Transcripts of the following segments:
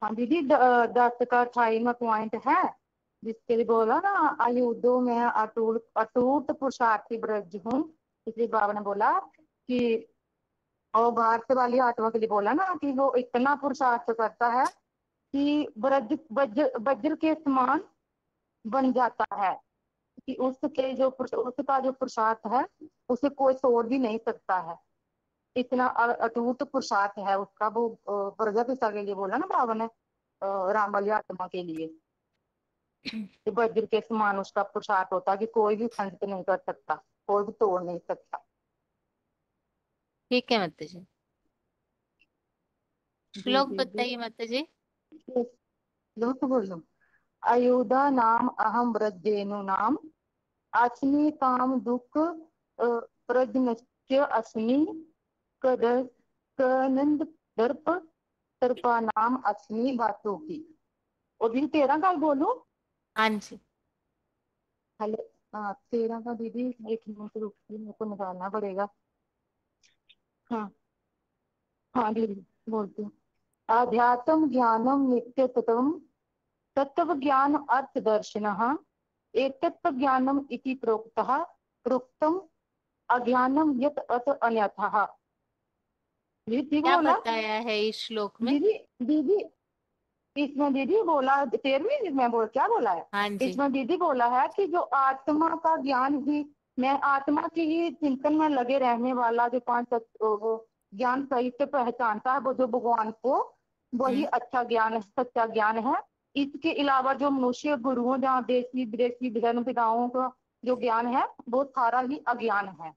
हाँ दीदी, 10 का 28वां पॉइंट है, जिसके लिए बोला ना, आयुधों में अटूट अटूट पुरुषार्थी ब्रज हूँ। इसलिए बाबा ने बोला कि, और भारत वाली आत्मा के लिए बोला ना कि वो इतना पुरुषार्थ करता है कि ब्रज वज्र वज्र के समान बन जाता है, कि उसके जो उसका जो पुरुषार्थ है उसे कोई तोड़ भी नहीं सकता है। इतना अटूट पुरुषार्थ है उसका, वो प्रजा पिता के लिए बोला ना बाबा ने, राम वाली आत्मा के लिए, कि वज्र के समान उसका पुरुषार्थ होता है कि कोई भी खंडित नहीं कर सकता, कोई भी तोड़ नहीं सकता। ठीक है माता जी। जी श्लोक जी जी। बताइए माता जी। लो तो बोलो। अयोध्या नाम अहम व्रजेनु नाम, अस्मि काम दुख प्रजनस्य अस्मि, कद कनंद दर्प सर्पा नाम अस्मि बातों की। और भी 13 का बोलूं? हाँ जी। हेलो। हाँ 13 का दीदी, एक मिनट रुकिए, मेरे को निकालना पड़ेगा। हाँ हाँ दीदी, बोलती हूँ। आध्यात्म ज्ञानम नित्यतम, तत्व ज्ञान अर्थ दर्शिनः, एतत् ज्ञानम इति प्रोक्तः, प्रोक्तम अज्ञानम यत अत अन्यथा। ये ठीक क्या बोला बताया है इस श्लोक में? दीदी? दीदी इसमें दीदी बोला, 13वीं में बोल क्या बोला है? हाँ जी। इसमें दीदी बोला है कि जो आत्मा का ज्ञान ही, मैं आत्मा की ही चिंतन में लगे रहने वाला जो पांच तत्व वो ज्ञान सही से पहचानता है, वो जो भगवान को, वही हम्म। अच्छा ज्ञान है, सच्चा ज्ञान है। इसके अलावा जो मनुष्य गुरुओं जहाँ देशी विदेशी धर्म पिताओं का जो ज्ञान है, वो सारा ही अज्ञान है।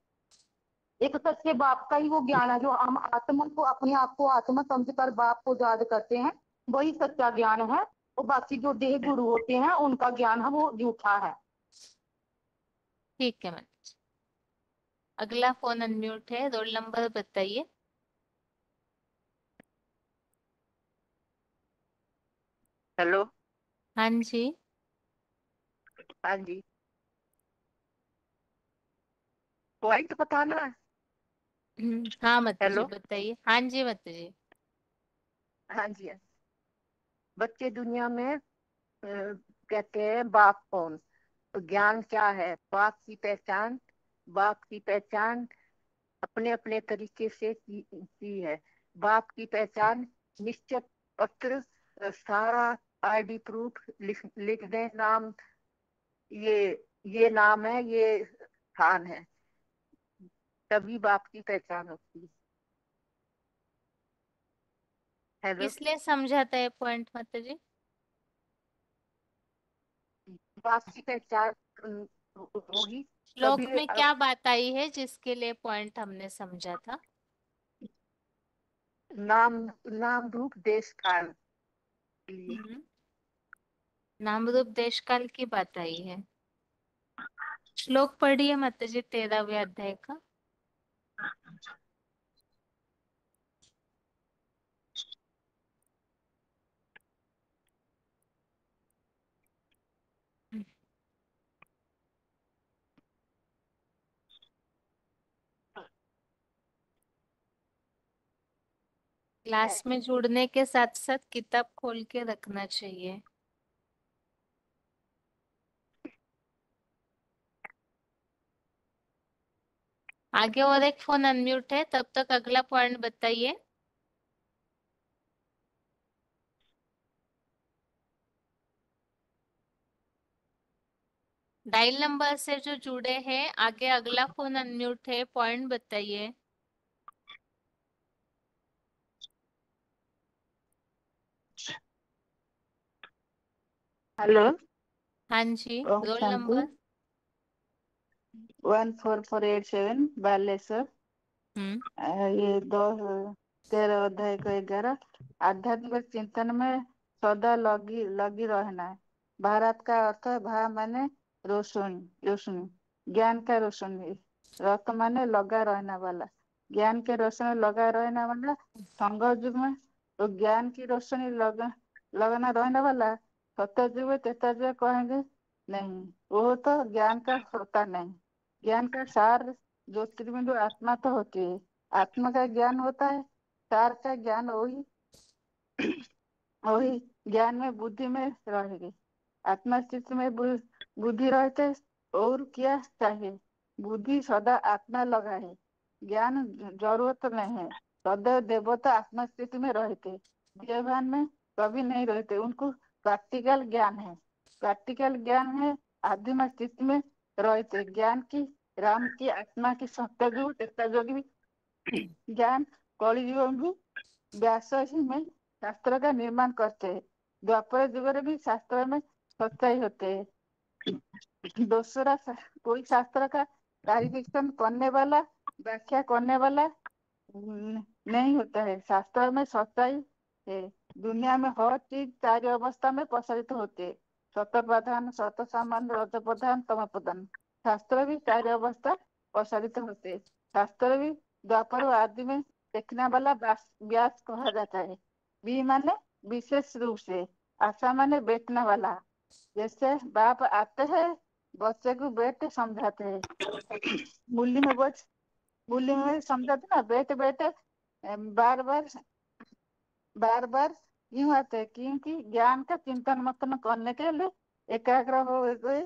एक सच्चे बाप का ही वो ज्ञान है, जो हम आत्मा को, अपने आप को आत्मा समझकर बाप को याद करते हैं, वही सच्चा ज्ञान है। और बाकी जो देह गुरु होते हैं उनका ज्ञान है वो झूठा है। ठीक है माता जी। अगला फोन अनम्यूट है, रोल नंबर बताइए। हेलो। हाँ जी। हाँ जी। पॉइंट बताना है। हाँ माता जी हेलो। बताइए। हाँ जी माता जी। हाँ जी हाँ। बच्चे दुनिया में कहते हैं बाप कौन, तो ज्ञान क्या है, बाप की पहचान अपने अपने तरीके से की है। बाप की पहचान निश्चित पत्र, सारा आईडी प्रूफ लिख दें, नाम, ये ये नाम है, ये स्थान है, तभी बाप की पहचान होती है। हेलो। किस लिए समझाता है पॉइंट माता जी? बाप की पहचान होगी श्लोक तभी में क्या बात आई है जिसके लिए पॉइंट हमने समझा था? नाम, नाम रूप देश काल के लिए। हम्म। नाम रूप देश काल की बात आई है। श्लोक पढ़िए माता जी, 13वें अध्याय का। क्लास में जुड़ने के साथ साथ किताब खोल के रखना चाहिए। आगे और एक फोन अनम्यूट है, तब तक अगला पॉइंट बताइए। डायल नंबर से जो जुड़े हैं, आगे अगला फोन अनम्यूट है, पॉइंट बताइए। हेलो। हाँ जी, ओम रोल शांति। नंबर। 14487 बालेश्वर। हम्म। ये दो 13 अध्याय का 11। आध्यात्मिक चिंतन में सदा लगी लगी रहना है। भारत का अर्थ है, भा माने रोशनी, रोशनी, ज्ञान का रोशनी। रत माने लगा रहने वाला, ज्ञान के रोशनी लगा रहने वाला। संघ युग में तो ज्ञान की रोशनी लगना रहने वाला। सत्य युग में त्रेता युग कहेंगे नहीं, वो तो ज्ञान का होता नहीं। ज्ञान का सार ज्योतिर्बिंदु आत्मा तो होती है, आत्मा का ज्ञान होता है, सार का ज्ञान वही वही ज्ञान में बुद्धि में रहेगी। आत्मस्थिति में बुद्धि रहते और क्या चाहिए। बुद्धि सदा आत्मा लगा है, ज्ञान जरूरत नहीं है। सदैव देवता आत्मस्थिति में रहते, देवभान में कभी नहीं रहते। उनको प्रैक्टिकल ज्ञान है, प्रैक्टिकल ज्ञान है। आदिम स्थिति में रहते ज्ञान की, राम की आत्मा की सत्ययुग त्रेतायुग भी ज्ञान, कलयुग भी व्यास ही में शास्त्र का निर्माण करते हैं। द्वापर युग में भी शास्त्र में सच्चाई होते हैं। दूसरा कोई शास्त्र का क्लैरिफिकेशन करने वाला, व्याख्या करने वाला नहीं होता है। शास्त्र में सच्चाई है। दुनिया में हर चीज चार अवस्था में प्रसारित होते है। सत प्रधान, सत सामान्य, रज प्रधान, तम प्रधान। शास्त्र भी चार अवस्था प्रसारित होते। शास्त्र भी द्वापर आदि में देखने वाला व्यास कहा जाता है। बी माने विशेष रूप से, आशा माने बैठने वाला। जैसे बाप आते हैं, बच्चे को बैठ समझाते हैं। मूल्य में बच मूल्य में समझाते ना, बैठ बैठे बार बार बार बार क्यों आते हैं, क्योंकि ज्ञान का चिंतन मतन करने के लिए एकाग्र हो गए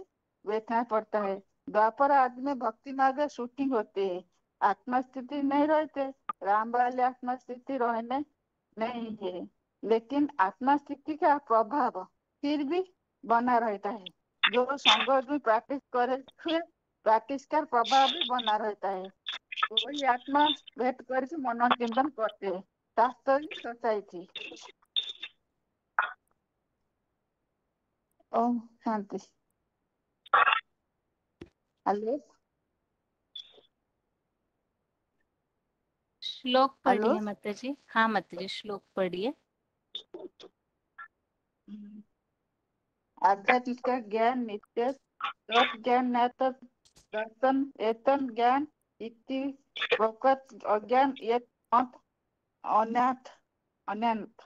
बैठना पड़ता है। द्वापर आदि में भक्ति मार्ग शूटिंग होती है। आत्मस्थिति नहीं रहते, राम वाले आत्मस्थिति रहने नहीं है। लेकिन आत्मस्थिति का प्रभाव फिर भी बना रहता है। जो संग में प्रैक्टिस करे हुए प्रैक्टिस का प्रभाव भी बना रहता है। वही आत्मा भेंट करके मन चिंतन करते हैं। शास्त्र की सच्चाई थी। ओम शांति। हेलो श्लोक हेलो। पढ़िए माता जी। हाँ माता जी, श्लोक पढ़िए। आध्यात्मिक का ज्ञान नित्य, ज्ञान न दर्शन एतन ज्ञान इति प्रकट अज्ञान एक मत अनाथ अनंत।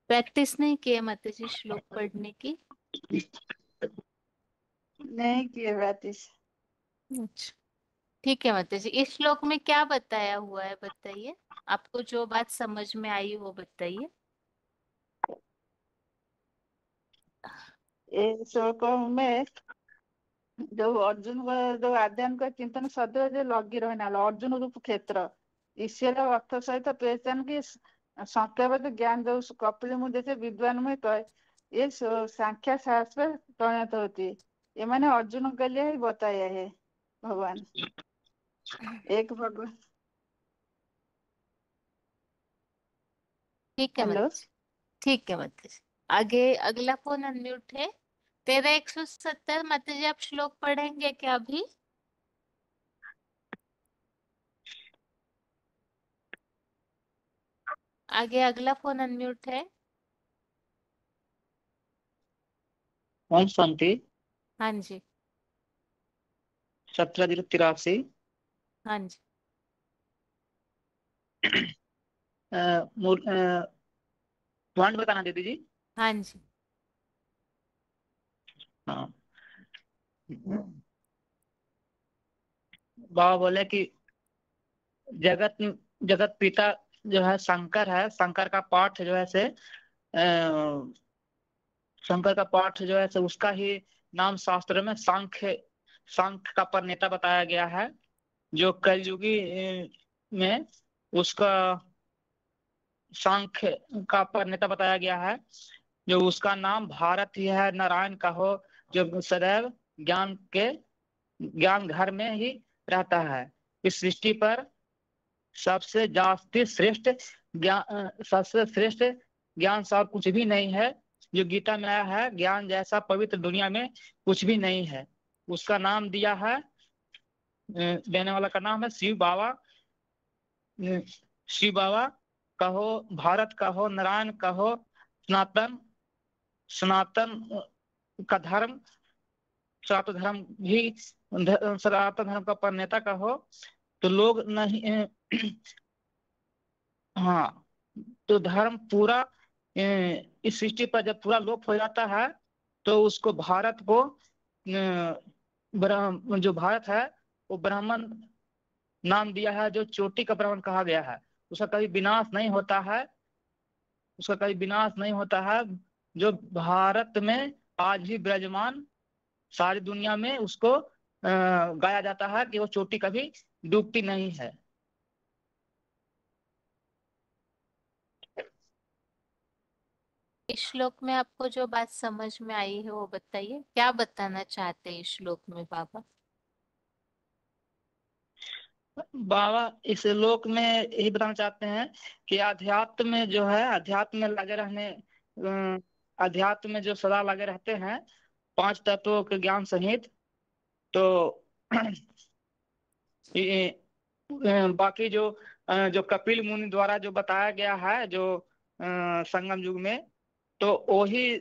प्रैक्टिस नहीं किया माता जी श्लोक पढ़ने की? नहीं किए बातिस। अच्छा, ठीक है माता जी। इस श्लोक में क्या बताया हुआ है बताइए, आपको जो बात समझ में आई वो बताइए। ये श्लोक में जो अर्जुन का जो अध्ययन का चिंतन सदैव जो लगी रहना अर्जुन रूप क्षेत्र ईश्वर अर्थ सहित पहचान की संख्याबद्ध ज्ञान जो कपिल मुनि जैसे विद्वान में कहे, ये संख्या शास्त्र में परिणत होती है। ये मैंने अर्जुन के लिए ही बताया है। भगवान एक भगवान। ठीक है हेलो। माता जी, ठीक है माता जी। आगे अगला फोन अनम्यूट है। 13 170 माता जी, आप श्लोक पढ़ेंगे क्या अभी? आगे अगला फोन अनम्यूट है। ओम शांति। हाँ जी। 1783। हाँ जी। पॉइंट बताना दीदी जी। हाँ जी। हाँ, बाबा बोले कि जगत जगत पिता जो है शंकर है। शंकर का पाठ जो है से शंकर का पाठ जो है से उसका ही नाम शास्त्र में सांख्य सांख्य का प्रणेता बताया गया है। जो कलयुगी में उसका सांख्य का प्रणेता बताया गया है। जो उसका नाम भारत ही है, नारायण का हो, जो सदैव ज्ञान घर में ही रहता है। इस सृष्टि पर सबसे जास्ती श्रेष्ठ सबसे श्रेष्ठ ज्ञान सा कुछ भी नहीं है। जो गीता में आया है, ज्ञान जैसा पवित्र दुनिया में कुछ भी नहीं है। उसका नाम दिया है, देने वाला का नाम है शिव बाबा। शिव बाबा कहो, भारत कहो, नारायण कहो, सनातन सनातन का धर्म, सनातन धर्म भी सनातन धर्म का प्रणेता कहो तो लोग नहीं हाँ, तो धर्म पूरा इस सृष्टि पर जब पूरा लोप हो जाता है तो उसको भारत को जो भारत है वो ब्राह्मण नाम दिया है जो चोटी का ब्राह्मण कहा गया है, उसका कभी विनाश नहीं होता है, उसका कभी विनाश नहीं होता है। जो भारत में आज भी विराजमान, सारी दुनिया में उसको गाया जाता है कि वो चोटी कभी डूबती नहीं है। इस श्लोक में आपको जो बात समझ में आई है वो बताइए, क्या बताना चाहते हैं इस श्लोक में बाबा? बाबा इस लोक में यही बताना चाहते हैं कि अध्यात्म में जो है, अध्यात्म में लगे रहने, अध्यात्म में जो सदा लगे रहते हैं पांच तत्वों के ज्ञान सहित, तो ये बाकी जो कपिल मुनि द्वारा जो बताया गया है, जो संगम युग में, तो वही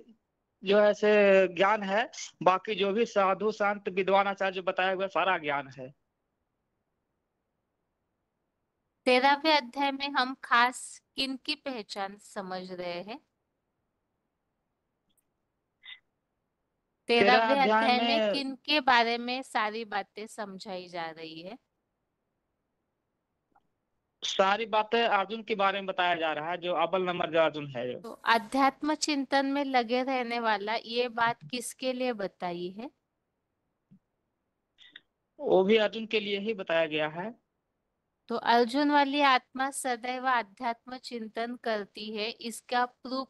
जो है से ज्ञान है। बाकी जो भी साधु संत विद्वान आचार्य जो बताया हुआ सारा ज्ञान है। 13वें अध्याय में हम खास किन की पहचान समझ रहे हैं? 13वें अध्याय अध्याय में में किन के बारे में सारी बातें समझाई जा रही है? सारी बातें अर्जुन के बारे में बताया जा रहा है, जो अव्वल नंबर जो अर्जुन है। तो अध्यात्म चिंतन में लगे रहने वाला, ये बात किसके लिए बताई है? वो भी अर्जुन के लिए ही बताया गया है। तो अर्जुन वाली आत्मा सदैव अध्यात्म चिंतन करती है, इसका प्रूफ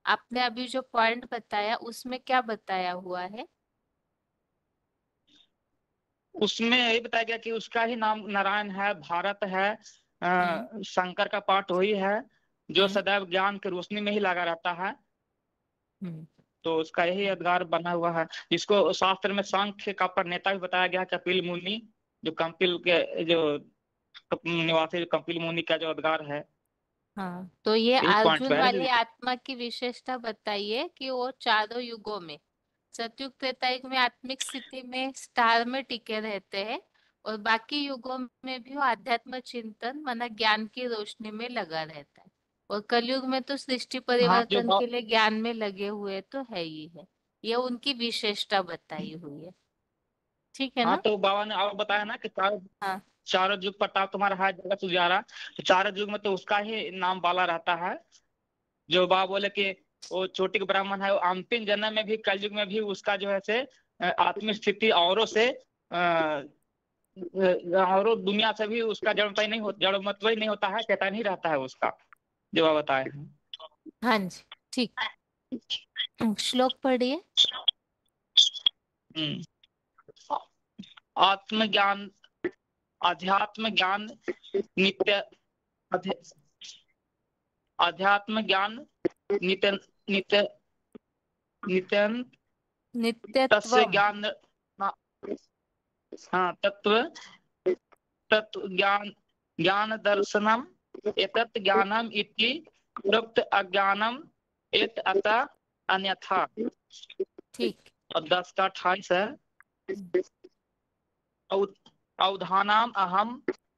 आपने अभी जो पॉइंट बताया उसमें क्या बताया हुआ है? उसमें यही बताया गया कि उसका ही नाम नारायण है, भारत है, शंकर का पाठ वही है जो हम्म सदैव ज्ञान की रोशनी में ही लगा रहता है। हम्म तो उसका यही अवतार बना हुआ है, जिसको शास्त्र में सांख्य का प्रणेता भी बताया गया, कपिल मुनि, जो कपिल के जो निवासी जो कपिल मुनि का जो अवतार है। हाँ, तो ये यही पॉइंट अर्जुन है वाली आत्मा की विशेषता बताइए कि वो चारों युगों में, सतयुग त्रेता युग में आत्मिक स्थिति में स्टार में टिके रहते हैं, और बाकी युगों में भी वो आध्यात्म चिंतन माना ज्ञान की रोशनी में लगा रहता है, और कलयुग में तो सृष्टि हाँ परिवर्तन के लिए ज्ञान में लगे हुए तो है ही है। ये उनकी विशेषता बताई हुई है, ठीक है हाँ, ना? तो बाबा ने और बताया ना कि हाँ। चारों युग प्रताप तुम्हारा है जगत उजियारा। तो चारों युग में तो उसका ही नाम बाला रहता है। जो बाबा बोले कि वो चोटी के ब्राह्मण है, वो अंतिम जन्म में भी कलयुग में भी उसका जो है से आत्मिक स्थिति औरों से औरों दुनिया से भी उसका जड़ता ही नहीं होता, जड़ मतलब ही नहीं होता है, चैतन्य ही रहता है उसका, जो बाबा बताए हैं। हाँ जी, ठीक। श्लोक पढ़िए। हम्म। आत्मज्ञान, अध्यात्म ज्ञान, नित्य अध्य- अध्यात्म ज्ञान नित्य नित्य नित्यं तस्य नित्यत्वम। ज्ञान। हाँ, हाँ, तत्व तत्व ज्ञान ज्ञान दर्शनम एतत् ज्ञानम इति प्रोक्त अज्ञानम एत अतः अन्यथा। ठीक। और 10 का 28 है। अवधानाम अहम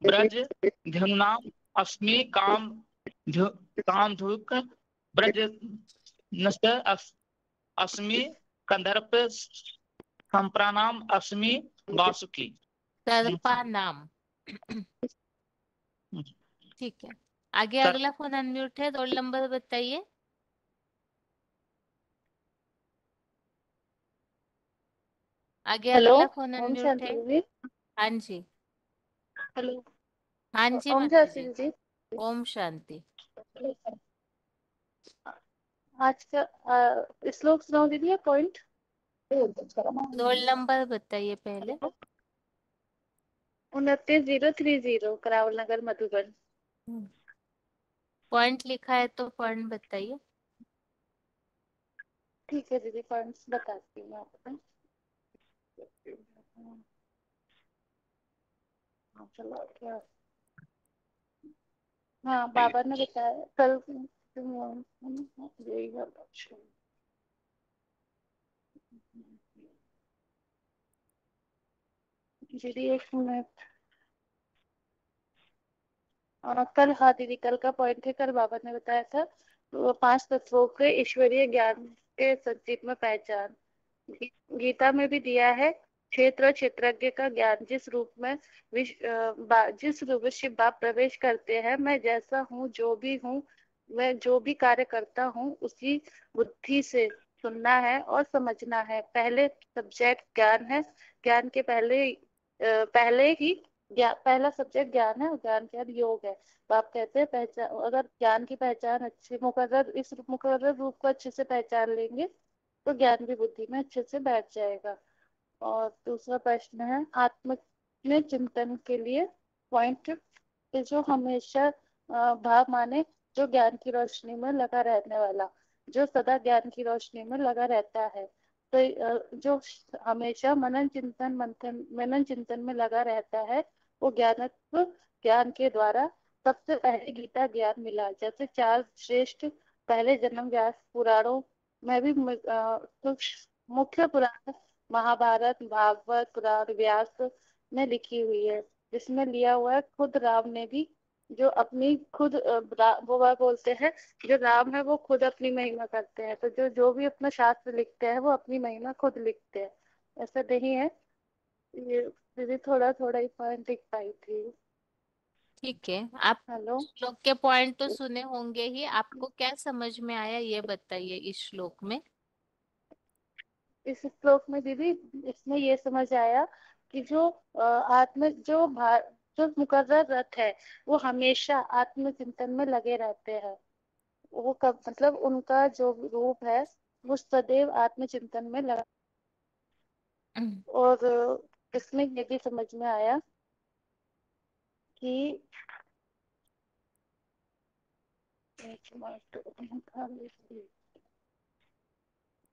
ब्रज ध्युनाम अस्मि काम धुक ब्रज नष्ट अस्मि कंदर्प संप्राणाम अस्मि वासुकी। सर्पा नाम। ठीक है। आगे सर, अगला फोन अनम्यूट है, रोल नंबर बताइए। आगे हेलो, अगला फोन ओम अनम्यूट है। शांति जी। हाँ जी। हेलो, हाँ जी ओम माता जी। शांति जी। ओम शांति। आज का श्लोक सुनाओ दीदी, या पॉइंट? रोल नंबर बताइए पहले। 29,030, करावल नगर, मधुबन। पॉइंट लिखा है तो पॉइंट बताइए। ठीक है दीदी, पॉइंट्स बताती हूँ आपको। हाँ, चलो क्या। हाँ, बाबा ने बताया कल। यही है। दीदी एक मिनट। कल, हाँ दीदी, कल का पॉइंट है, कल बाबा ने बताया था तो 5 तत्वों के ईश्वरीय ज्ञान के संचित में पहचान। गीता में भी दिया है क्षेत्र और क्षेत्रज्ञ का ज्ञान जिस रूप में जिस रूप बाप प्रवेश करते हैं, मैं जैसा हूँ, जो भी हूँ, मैं जो भी कार्य करता हूँ, उसी बुद्धि से सुनना है और समझना है। पहले सब्जेक्ट ज्ञान है, ज्ञान के पहले ही पहला सब्जेक्ट ज्ञान है और ज्ञान के बाद योग है। बाप कहते हैं पहचान, अगर ज्ञान की पहचान अच्छे इस मुकर्रर रूप को अच्छे से पहचान लेंगे तो ज्ञान भी बुद्धि में अच्छे से बैठ जाएगा। और दूसरा प्रश्न है आत्म में चिंतन के लिए पॉइंट, जो हमेशा भाव माने जो ज्ञान की रोशनी में लगा रहने वाला, जो सदा ज्ञान की रोशनी में लगा रहता है। तो जो हमेशा मनन चिंतन में लगा रहता है, वो ज्ञान के द्वारा सबसे पहले गीता ज्ञान मिला। जैसे 4 श्रेष्ठ पहले जन्म व्यास पुराणों में भी तो मुख्य पुराण महाभारत, भागवत पुराण व्यास ने लिखी हुई है, जिसमें लिया हुआ है खुद राम ने भी, जो अपनी खुद वो बात बोलते हैं, जो राम है वो खुद अपनी महिमा करते हैं। तो जो भी अपना शास्त्र लिखते हैं वो अपनी महिमा खुद लिखते हैं, ऐसा नहीं है। ये दीदी थोड़ा थोड़ा ही पॉइंट लिख पाई थी। ठीक है, आप हेलो, श्लोक के पॉइंट तो सुने होंगे ही, आपको क्या समझ में आया ये बताइए इस श्लोक में। इस श्लोक में दीदी इसमें ये समझ आया कि जो आत्म जो मुकर्रर रथ है वो हमेशा आत्मचिंतन में लगे रहते हैं। वो कब मतलब उनका जो रूप है वो सदैव आत्मचिंतन में लगा। और इसमें ये भी समझ में आया कि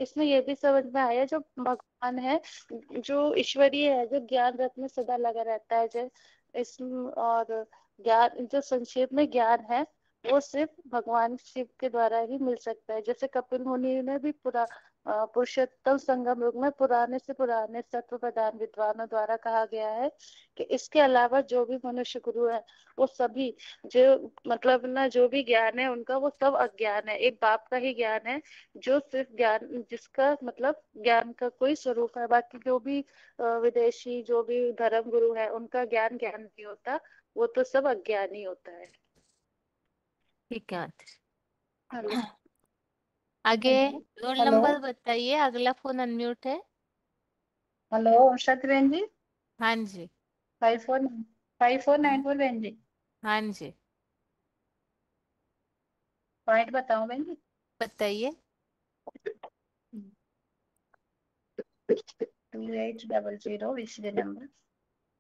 इसमें ये भी समझ में आया जो भगवान है, जो ईश्वरीय है, जो ज्ञान रथ में सदा लगा रहता है, जो इस और ज्ञान जो संक्षेप में ज्ञान है वो सिर्फ भगवान शिव के द्वारा ही मिल सकता है। जैसे कपिल मुनि ने भी पुरुषोत्तम संगम युग में पुराने से पुराने सत्व प्रधान विद्वानों द्वारा कहा गया है कि इसके अलावा जो भी मनुष्य गुरु है वो सभी जो मतलब ना जो भी ज्ञान है उनका वो सब अज्ञान है। एक बाप का ही ज्ञान है जो सिर्फ ज्ञान, जिसका मतलब ज्ञान का कोई स्वरूप है। बाकी जो भी विदेशी जो भी धर्म गुरु है उनका ज्ञान ज्ञान नहीं होता, वो तो सब अज्ञान ही होता है। ठीक है, हेलो, आगे हेलो रोल हेलो नंबर बताइए, अगला फोन अनम्यूट है। हेलो अर्षद बहन जी, हाँ जी। 5494 बहन जी, हाँ जी, पॉइंट बताओ बहन जी। बताइए। 2800 ईस्वी नंबर,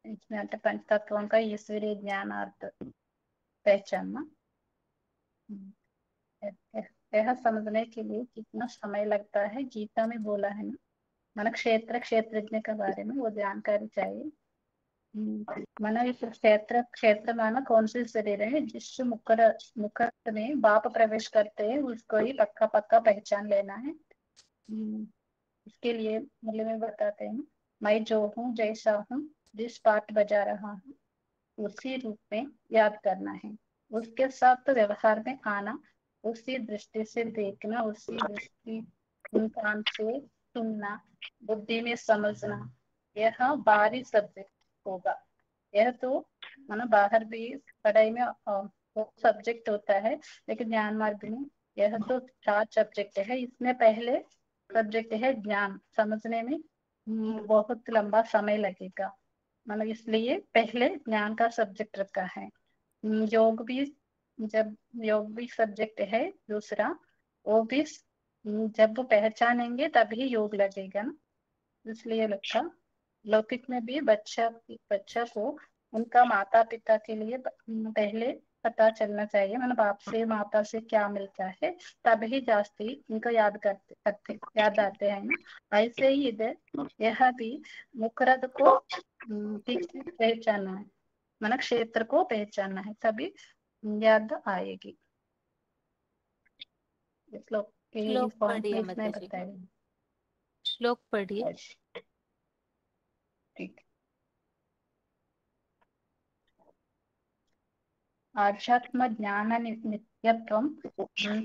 इसमें आता पंच तत्वों का ईश्वरीय ज्ञान अर्थ पहचानना। यह समझने के लिए कितना समय लगता है, गीता में बोला है ना, मन क्षेत्रज्ञ के बारे में वो जानकारी चाहिए। मन इस क्षेत्र माना कौन से शरीर है, जिस मुखर में बाप प्रवेश करते हैं उसको ही पक्का पक्का पहचान लेना है। इसके लिए मतलब में बताते हैं, मैं जो हूँ जैसा हूँ, जिस पाठ बजा रहा हूँ उसी रूप में याद करना है, उसके साथ व्यवहार में आना, उसी दृष्टि से देखना, उसी दृष्टि कान से सुनना, बुद्धि में समझना। यह बाहरी सब्जेक्ट होगा। यह तो माना बाहर भी पढ़ाई में सब्जेक्ट होता है, लेकिन ज्ञान मार्ग में यह तो 4 सब्जेक्ट है। इसमें पहले सब्जेक्ट है ज्ञान, समझने में बहुत लंबा समय लगेगा, मतलब इसलिए पहले ज्ञान का सब्जेक्ट रखा है। योग भी, जब योग भी सब्जेक्ट है दूसरा, वो भी जब वो पहचानेंगे तभी योग लगेगा ना, इसलिए रखा। लौकिक में भी बच्चा को उनका माता पिता के लिए पहले पता चलना चाहिए, मतलब बाप से माता से क्या मिलता है, तभी जास्ती इनको याद करते याद आते हैं ना। ऐसे ही इधर यह भी मुकरद को ठीक से पहचानना है, मतलब क्षेत्र को पहचानना है, तभी याद आएगी। श्लोक के श्लोक इस पॉइंट में पढ़िए इतना माता जी, बताया। श्लोक पढ़िए। ठीक, आध्यात्म ज्ञान नित्यत्वं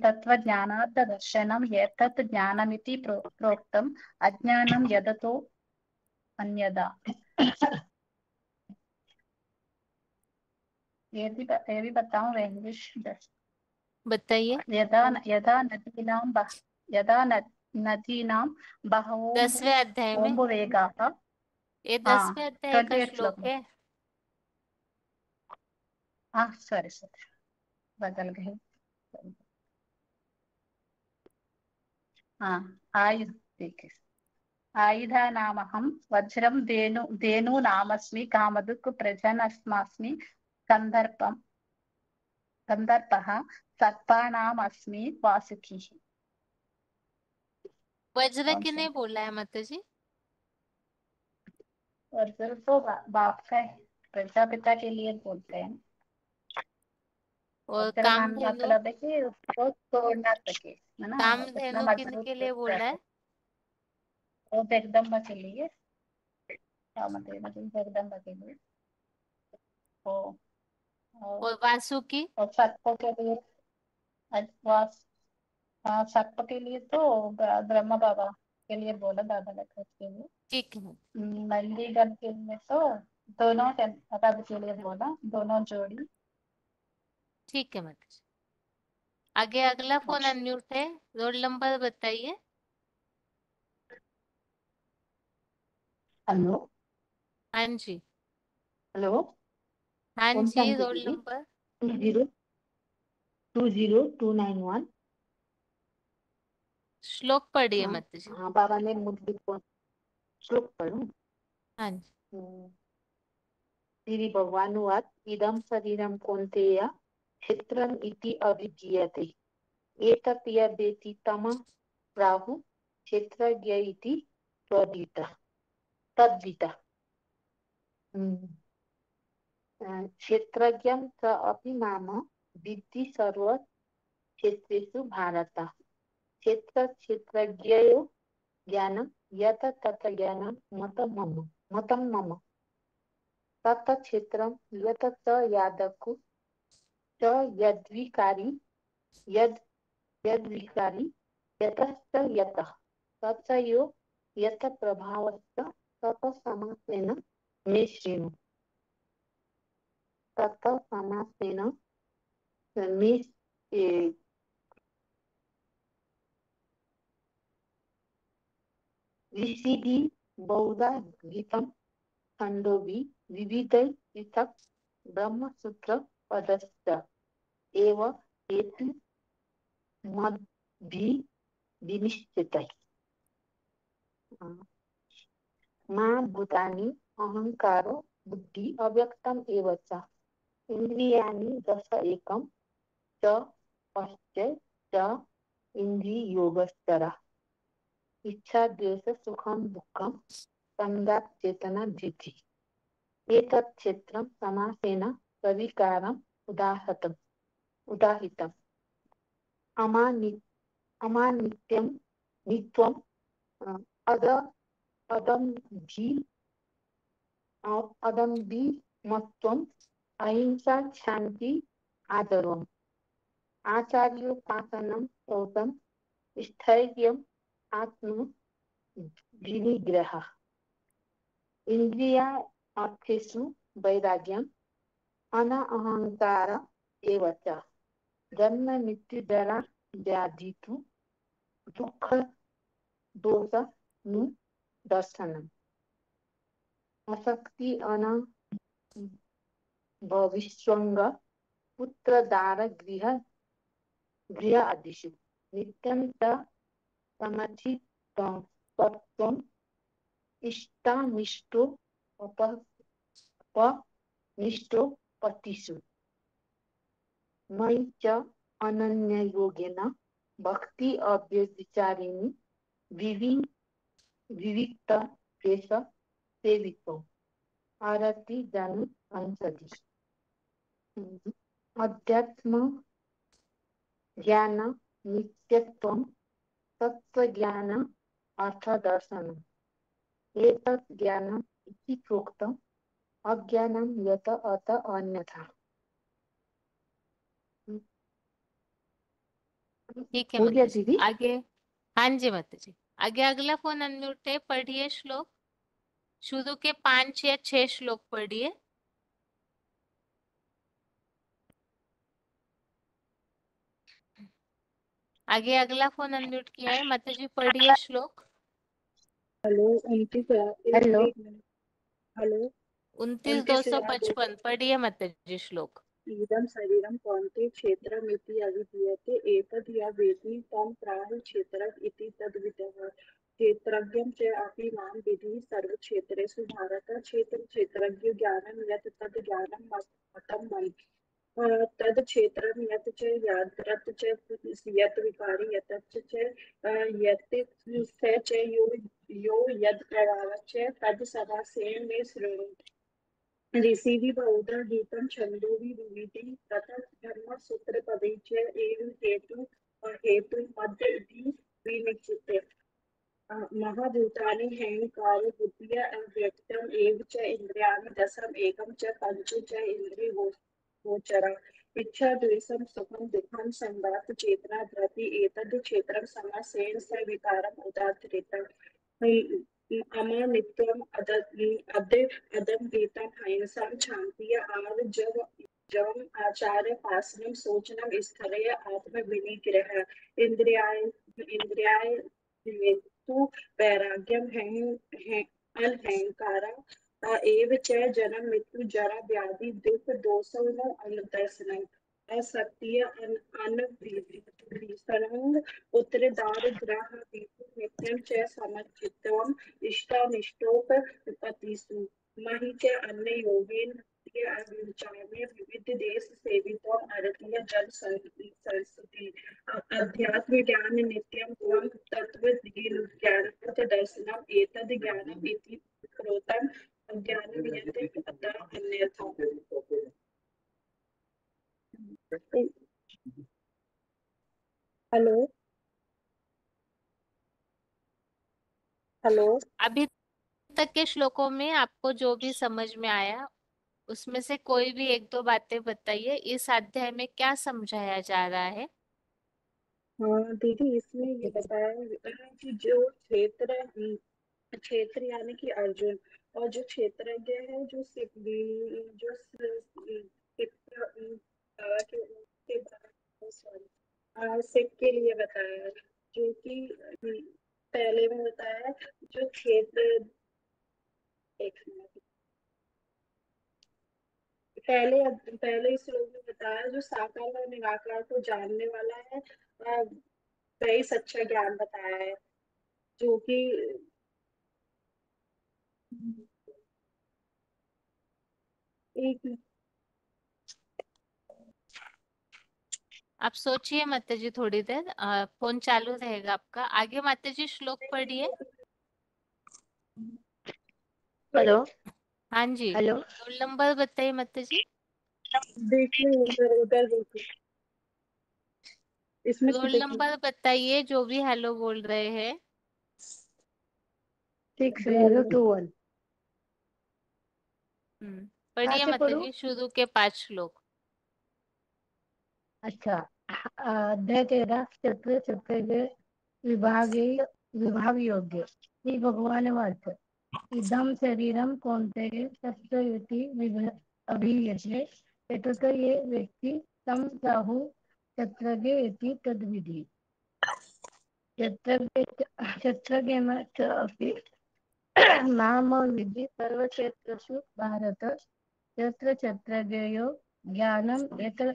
तत्त्वज्ञानात् दर्शनं एतत् ज्ञानमिति प्रोक्तम्। अज्ञानं यदतो अन्यदा। ये भी बताऊं इंग्लिश? बताइए। यदा यदा नदीनां यदा नदीनां बहवो 10वें अध्याय में, ओम्बुवेगाः। ये हाँ 10वें अध्याय का 28 श्लोक है। हाँ सॉरी बदल गए। हाँ आयुध, ठीक है। आयुधानामहं वज्रं धेनूनामस्मि कामधुक् प्रजनस्मास्मि कन्दर्पः सर्पाणामस्मि वासुकिः। वज्र कौन सा? किने बोला है माता जी? वज्र तो बाप का है, प्रजापिता के लिए बोलते हैं। और वज्र कामधेनु? मतलब है कि उसको तोड़ ना सके, है ना, इतना कामधेनु किन मजबूत के लिए बोला है? वो जगदम्बा के लिए, कामधेनु जगदम्बा के लिए। ओ, और वासुकी? और सर्पों के लिए, वास हाँ सर्प के लिए तो ब्रह्मा बाबा के लिए बोला, दादा लक्ष्मण के लिए। ठीक है, नंदीगण के लिए तो दोनों रब के लिए बोला, दोनों जोड़ी। ठीक है माता जी। आगे अगला फोन अनम्यूट है, रोल नंबर बताइए। हेलो हाँ जी। हेलो, हाँ कौन सा जी, अंक रोल दीदी? नंबर। 202291। श्लोक पढ़िए हाँ माता जी। हाँ, बाबा ने मुझे श्लोक पढ़ूं। हाँ जी। श्री भगवानुवाद इदं शरीरं कौन्तेय क्षेत्रम् इति अभिधीयते एतत् यद्वेति तं प्राहुः क्षेत्रज्ञ इति तद्विता। क्षेत्रज्ञं च अपि नाम विद्धि सर्वक्षेत्रेषु भारत। क्षेत्रज्ञयो ज्ञानं यत् तत् ज्ञानं मतं मम तत् क्षेत्रं यत् च यादृक् च यद्विकारी यतश्च यतः तच्च यो यत् प्रभावश्च तत् समासेन मे शृणु। तत् समासेन मे ऋषिभिः बहुधा गीतं छन्दोभिः विविधैः पृथक् ब्रह्मसूत्रपदश्च एव हेतु मद्भिः विनिश्चितैः। मां भूतानि अहंकारो बुद्धि अव्यक्तम् एव च इन्द्रियाणि दश एकं च पश्च च इन्द्रियोगश्चरः इच्छा द्वेष सुखं दुःखं संगात् चेतना धृति। एतत् क्षेत्रं समासेन सविकारम् उदाहृतम् अमानित्यं नित्यम् अदम्भिमत्वम् अहिंसा शान्ति आदरम् आचार्योपासनं शौचं स्थैर्यम् आत्मविनिग्रहः इन्द्रियार्थेषु वैराग्यम् अनहंकार एव च जन्म मृत्यु जरा व्याधिषु दुःख दोष नु दर्शनम् आसक्ति अन भविष्यंग पुत्र दार गृह आदिषु नित्यं च समचित्तत्वम् इष्टानिष्टो अपनिष्टो पतिषु मयि च अनन्ययोगेन भक्ति अव्यभिचारिणी विविक्त क्लेश सेवितो आरति जन संसदि। अध्यात्म ज्ञान नित्यत्वं तत्व ज्ञान अर्थ दर्शनम् एतत् ज्ञानम् इति प्रोक्तम् अज्ञानं यत अत अन्यथा। ठीक है हो गया माता जी। दीदी? आगे। हाँ जी माता जी। आगे अगला फोन अनम्यूट है, पढ़िए श्लोक। शुरू के 5 या 6 श्लोक पढ़िए। आगे अगला फोन अनम्यूट किया है, माता जी पढ़िए श्लोक। Hello 29 hello. एक मिनट। हेलो 29,255 पढ़िए माता जी श्लोक। इदं शरीरं कौन्तेय क्षेत्रमिति अभिधीयते एतद् या वेत्ति तं प्राह क्षेत्रम् इति तद्विदः। क्षेत्रज्ञं च अपि मां विद्धि सर्वक्षेत्रेषु भारत। क्षेत्रज्ञ ज्ञानं यत् तद् ज्ञानं मतं मयि। तद् क्षेत्रं यत् च यादृत् च यत् विकारि यतच्च च यत् स च यो यद् प्रभावश्च तद् सदा सेन मे शृणु। ऋषि भी बहुधा गीतम छंदो भी विविधि तथा धर्म सूत्र पदे एवं हेतु मध्य इति विनिश्चिते। महाभूतानि अहंकार बुद्धिया अव्यक्तम एव च इंद्रियाणि दशम एकम च पंच च इंद्रिय गोचरा। इच्छा द्वेषम सुखम दुखम संवाद चेतना धृति एतद् क्षेत्रम समासेन स विकारम उदाहृतम्। अमानित्वम अदम गीतम अहिंसा शांति आव जब जम आचार्य पासनम सोचनम स्थलय आत्म विनिग्रह इंद्रियाय इंद्रियाय हेतु वैराग्यम अहंकारा एव च जन्म मृत्यु जरा व्याधि दुख दोषो नो अनुदर्शनम असत्य अनभिसरंग उत्तरदार ग्रह नित्यं च समचित्तम इष्टानिष्टोपपत्तिषु महि च अन्य योगेन अभिचार्य विविध देश सेवितों अरतीय जन संस्कृति अध्यात्म ज्ञान नित्यं त्वं तत्व ज्ञान दर्शनम एतद् ज्ञानम इति प्रोतम अज्ञानम यत् अतः अन्यथा। हेलो हेलो अभी तक के श्लोकों में आपको जो भी समझ में आया उसमें से कोई भी एक दो बातें बताइए। इस अध्याय में क्या समझाया जा रहा है? हाँ दीदी, इसमें ये बताया है कि जो क्षेत्र यानी कि अर्जुन और जो क्षेत्रज्ञ है जो सिख के लिए बताया है। जो कि पहले में बताया है जो क्षेत्र एक मिनट पहले पहले इस श्लोक में बताया जो साकार और निराकार को जानने वाला है वही सच्चा ज्ञान बताया है। जो कि एक आप सोचिए माता जी थोड़ी देर, फोन चालू रहेगा आपका। आगे माता जी श्लोक पढ़िए। हेलो। हाँ जी, हेलो। रोल नंबर बताइए माता जी। देखिए उधर उधर देखिए इसमें रोल देखिए नंबर बताइए जो भी हेलो बोल रहे हैं। 6021। कहाँ पढ़िए से माता पढ़ूं? जी शुरू के 5 श्लोक। अच्छा। अध्याय 13 चक्र चक्र विभागीय विभाग योग्य। श्री भगवान वाच इदम शरीरम कौन्तेय तत्सयुति अभियते एतत् ये व्यक्ति तम प्राहु क्षत्रज्ञ इति तद्विधि। क्षत्रज्ञ च अपि माम विधि सर्वक्षेत्रेषु भारत। यत्र क्षत्रज्ञयो ज्ञानं यत्र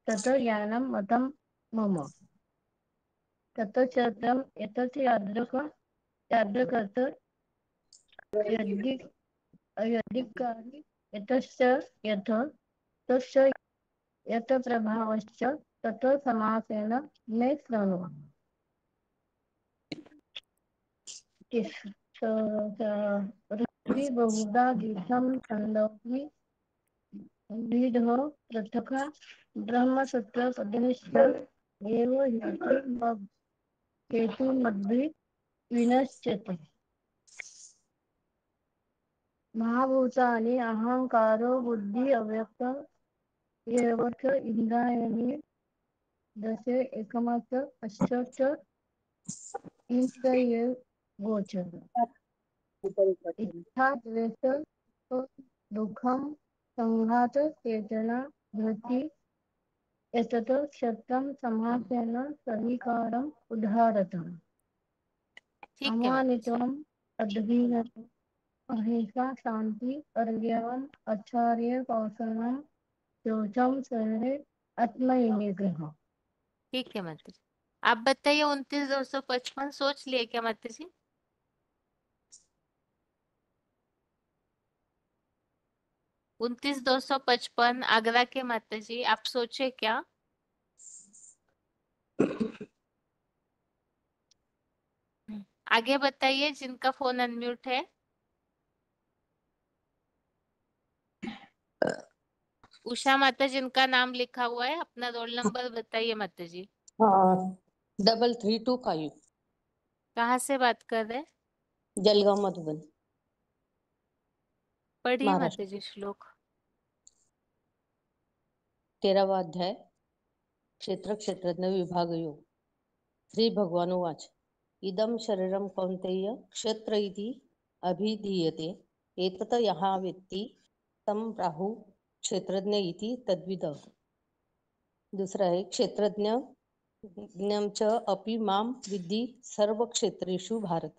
तत् ज्ञानं मतं मम। तत् क्षत्रं एतत् यादृक् यदि यदिकानि यतश्च यथ तस्य यत प्रभावश्च तत् समासेन मे शृणु। ऋषि बहुधा गीतं छन्दोऽपि विविधो पृथक् ब्रह्मसूत्रपदेश्च एव हेतुमद्भिः विनश्यते। महाभूतानि अहंकारो बुद्धि अव्यक्त एव च इन्द्रियाणि दश एकमच अष्ट च इंद्रिय गोचर। इच्छा द्वेष दुःखं संघात चेतना धृति एतत् क्षत्रं समासेन सविकारम् उदाहरतम् ठीक है माता जी। अमानित्वम् अद्भिन्नम् अहिंसा शांति अर्घ्यम आचार्य कौशलम शौचम शरीरे आत्मनिग्रह। ठीक है माता जी। आप बताइए 29,255 सोच लिए क्या माता जी? उनतीस 255 आगरा के माता जी, आप सोचे क्या? आगे बताइए जिनका फोन अनम्यूट है। उषा माता जिनका नाम लिखा हुआ है, अपना रोल नंबर बताइए माता जी। हाँ 3325 कहाँ से बात कर रहे हैं? जलगांव मधुबन पढ़िए महाराष्ट्र। माता जी श्लोक। 13वां अध्याय क्षेत्र क्षेत्रज्ञ विभाग योग। श्री भगवान उवाच इदं शरीरं कौन्तेय क्षेत्र इति अभिधीयते एतत् यः वेत्ति तं प्राहुः क्षेत्रज्ञ इति तद्विदः। दूसरा है क्षेत्रज्ञ ज्ञं च अपि मां विद्धि सर्वक्षेत्रेषु भारत।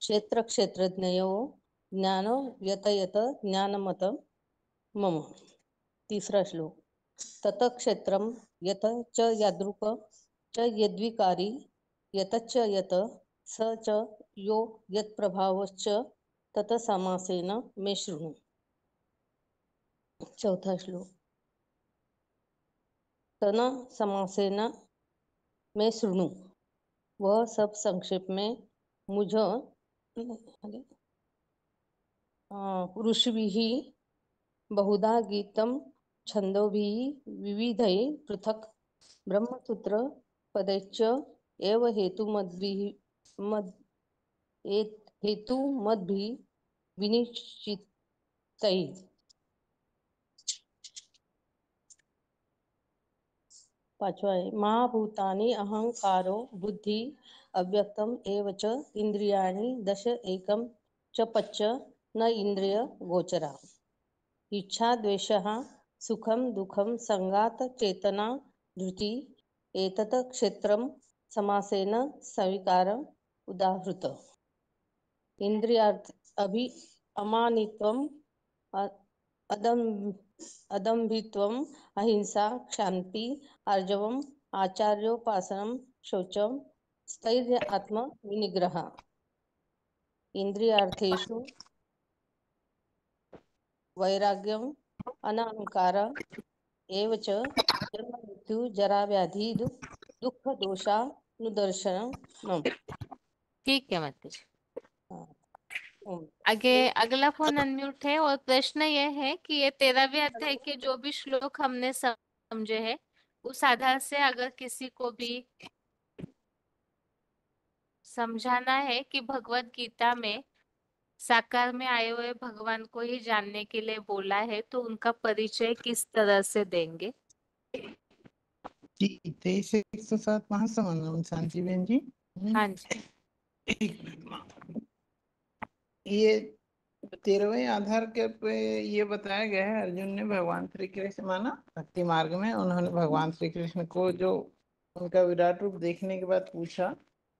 क्षेत्र क्षेत्रज्ञयोः ज्ञान यत यत ज्ञानमतं मम। तीसरा श्लोक तत क्षेत्रम यत च यादृक च यद्विकारी यतच यत स च यो यत्प्रभावश्च तत समासेन मे शृणु। चौथा श्लोक तन समासेन में शृणु। वह सब संक्षेप में मुझ ऋषिभिः बहुधा गीतम छंदोभिः विविधैः पृथक् ब्रह्मसूत्र पदैश्च एव हेतुमद्भिः विनिश्चितैः। पांचवा है महाभूतानि अहंकारो बुद्धि अव्यक्तम एव च इंद्रियाणि दश एकम च पच्च न इंद्रिय गोचरा। इच्छा द्वेषः सुखम दुखम संगात चेतना धृति एतत् क्षेत्रम समासेन सविकार उदाहृत। इंद्रियार्थ अभि अमानित्वम अदम्भित्वम अहिंसा क्षांति आर्जवम आचार्योपासनम शौचम स्थैर्य आत्म विनिग्रह। इंद्रियार्थेषु वैराग्यम अनाहंकार एव च जन्म मृत्यु जरा व्याधि दुख दोषानुदर्शनम। ठीक है माता जी। आगे अगला फोन अनम्यूट है और प्रश्न यह है कि ये 13वें अध्याय के जो भी श्लोक हमने समझे हैं उस आधार से अगर किसी को भी समझाना है कि भगवत गीता में साकार में आए हुए भगवान को ही जानने के लिए बोला है, तो उनका परिचय किस तरह से देंगे? जी 23-107 महासमानम शांति बहन जी। हाँ जी। एक मिनट। ये 13वें आधार के पे ये बताया गया है अर्जुन ने भगवान श्री कृष्ण माना भक्ति मार्ग में उन्होंने भगवान श्री कृष्ण को जो उनका विराट रूप देखने के बाद पूछा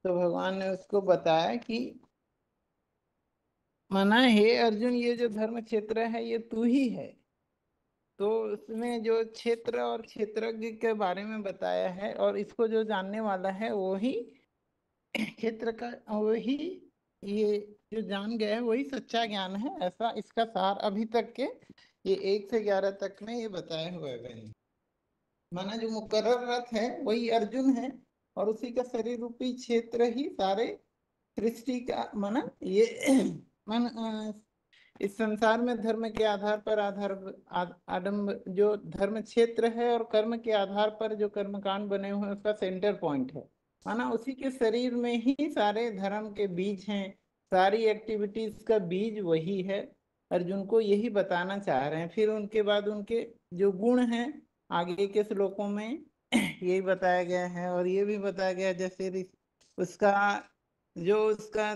तो भगवान ने उसको बताया कि माना हे अर्जुन ये जो धर्म क्षेत्र है ये तू ही है। तो उसमें जो क्षेत्र और क्षेत्रज्ञ के बारे में बताया है और इसको जो जानने वाला है वो ही क्षेत्र का वही ये जो जान गया है वही सच्चा ज्ञान है। ऐसा इसका सार अभी तक के ये 1 से 11 तक में ये बताया हुआ है बहन। माना जो मुकर्रर रथ है वही अर्जुन है और उसी का शरीर रूपी क्षेत्र ही सारे सृष्टि का माना ये मन इस संसार में धर्म के आधार पर आडम्ब जो धर्म क्षेत्र है और कर्म के आधार पर जो कर्मकांड बने हुए हैं उसका सेंटर पॉइंट है। माना उसी के शरीर में ही सारे धर्म के बीज हैं, सारी एक्टिविटीज का बीज वही है। अर्जुन को यही बताना चाह रहे हैं। फिर उनके बाद उनके जो गुण हैं आगे के श्लोकों में यही बताया गया है और ये भी बताया गया जैसे उसका जो उसका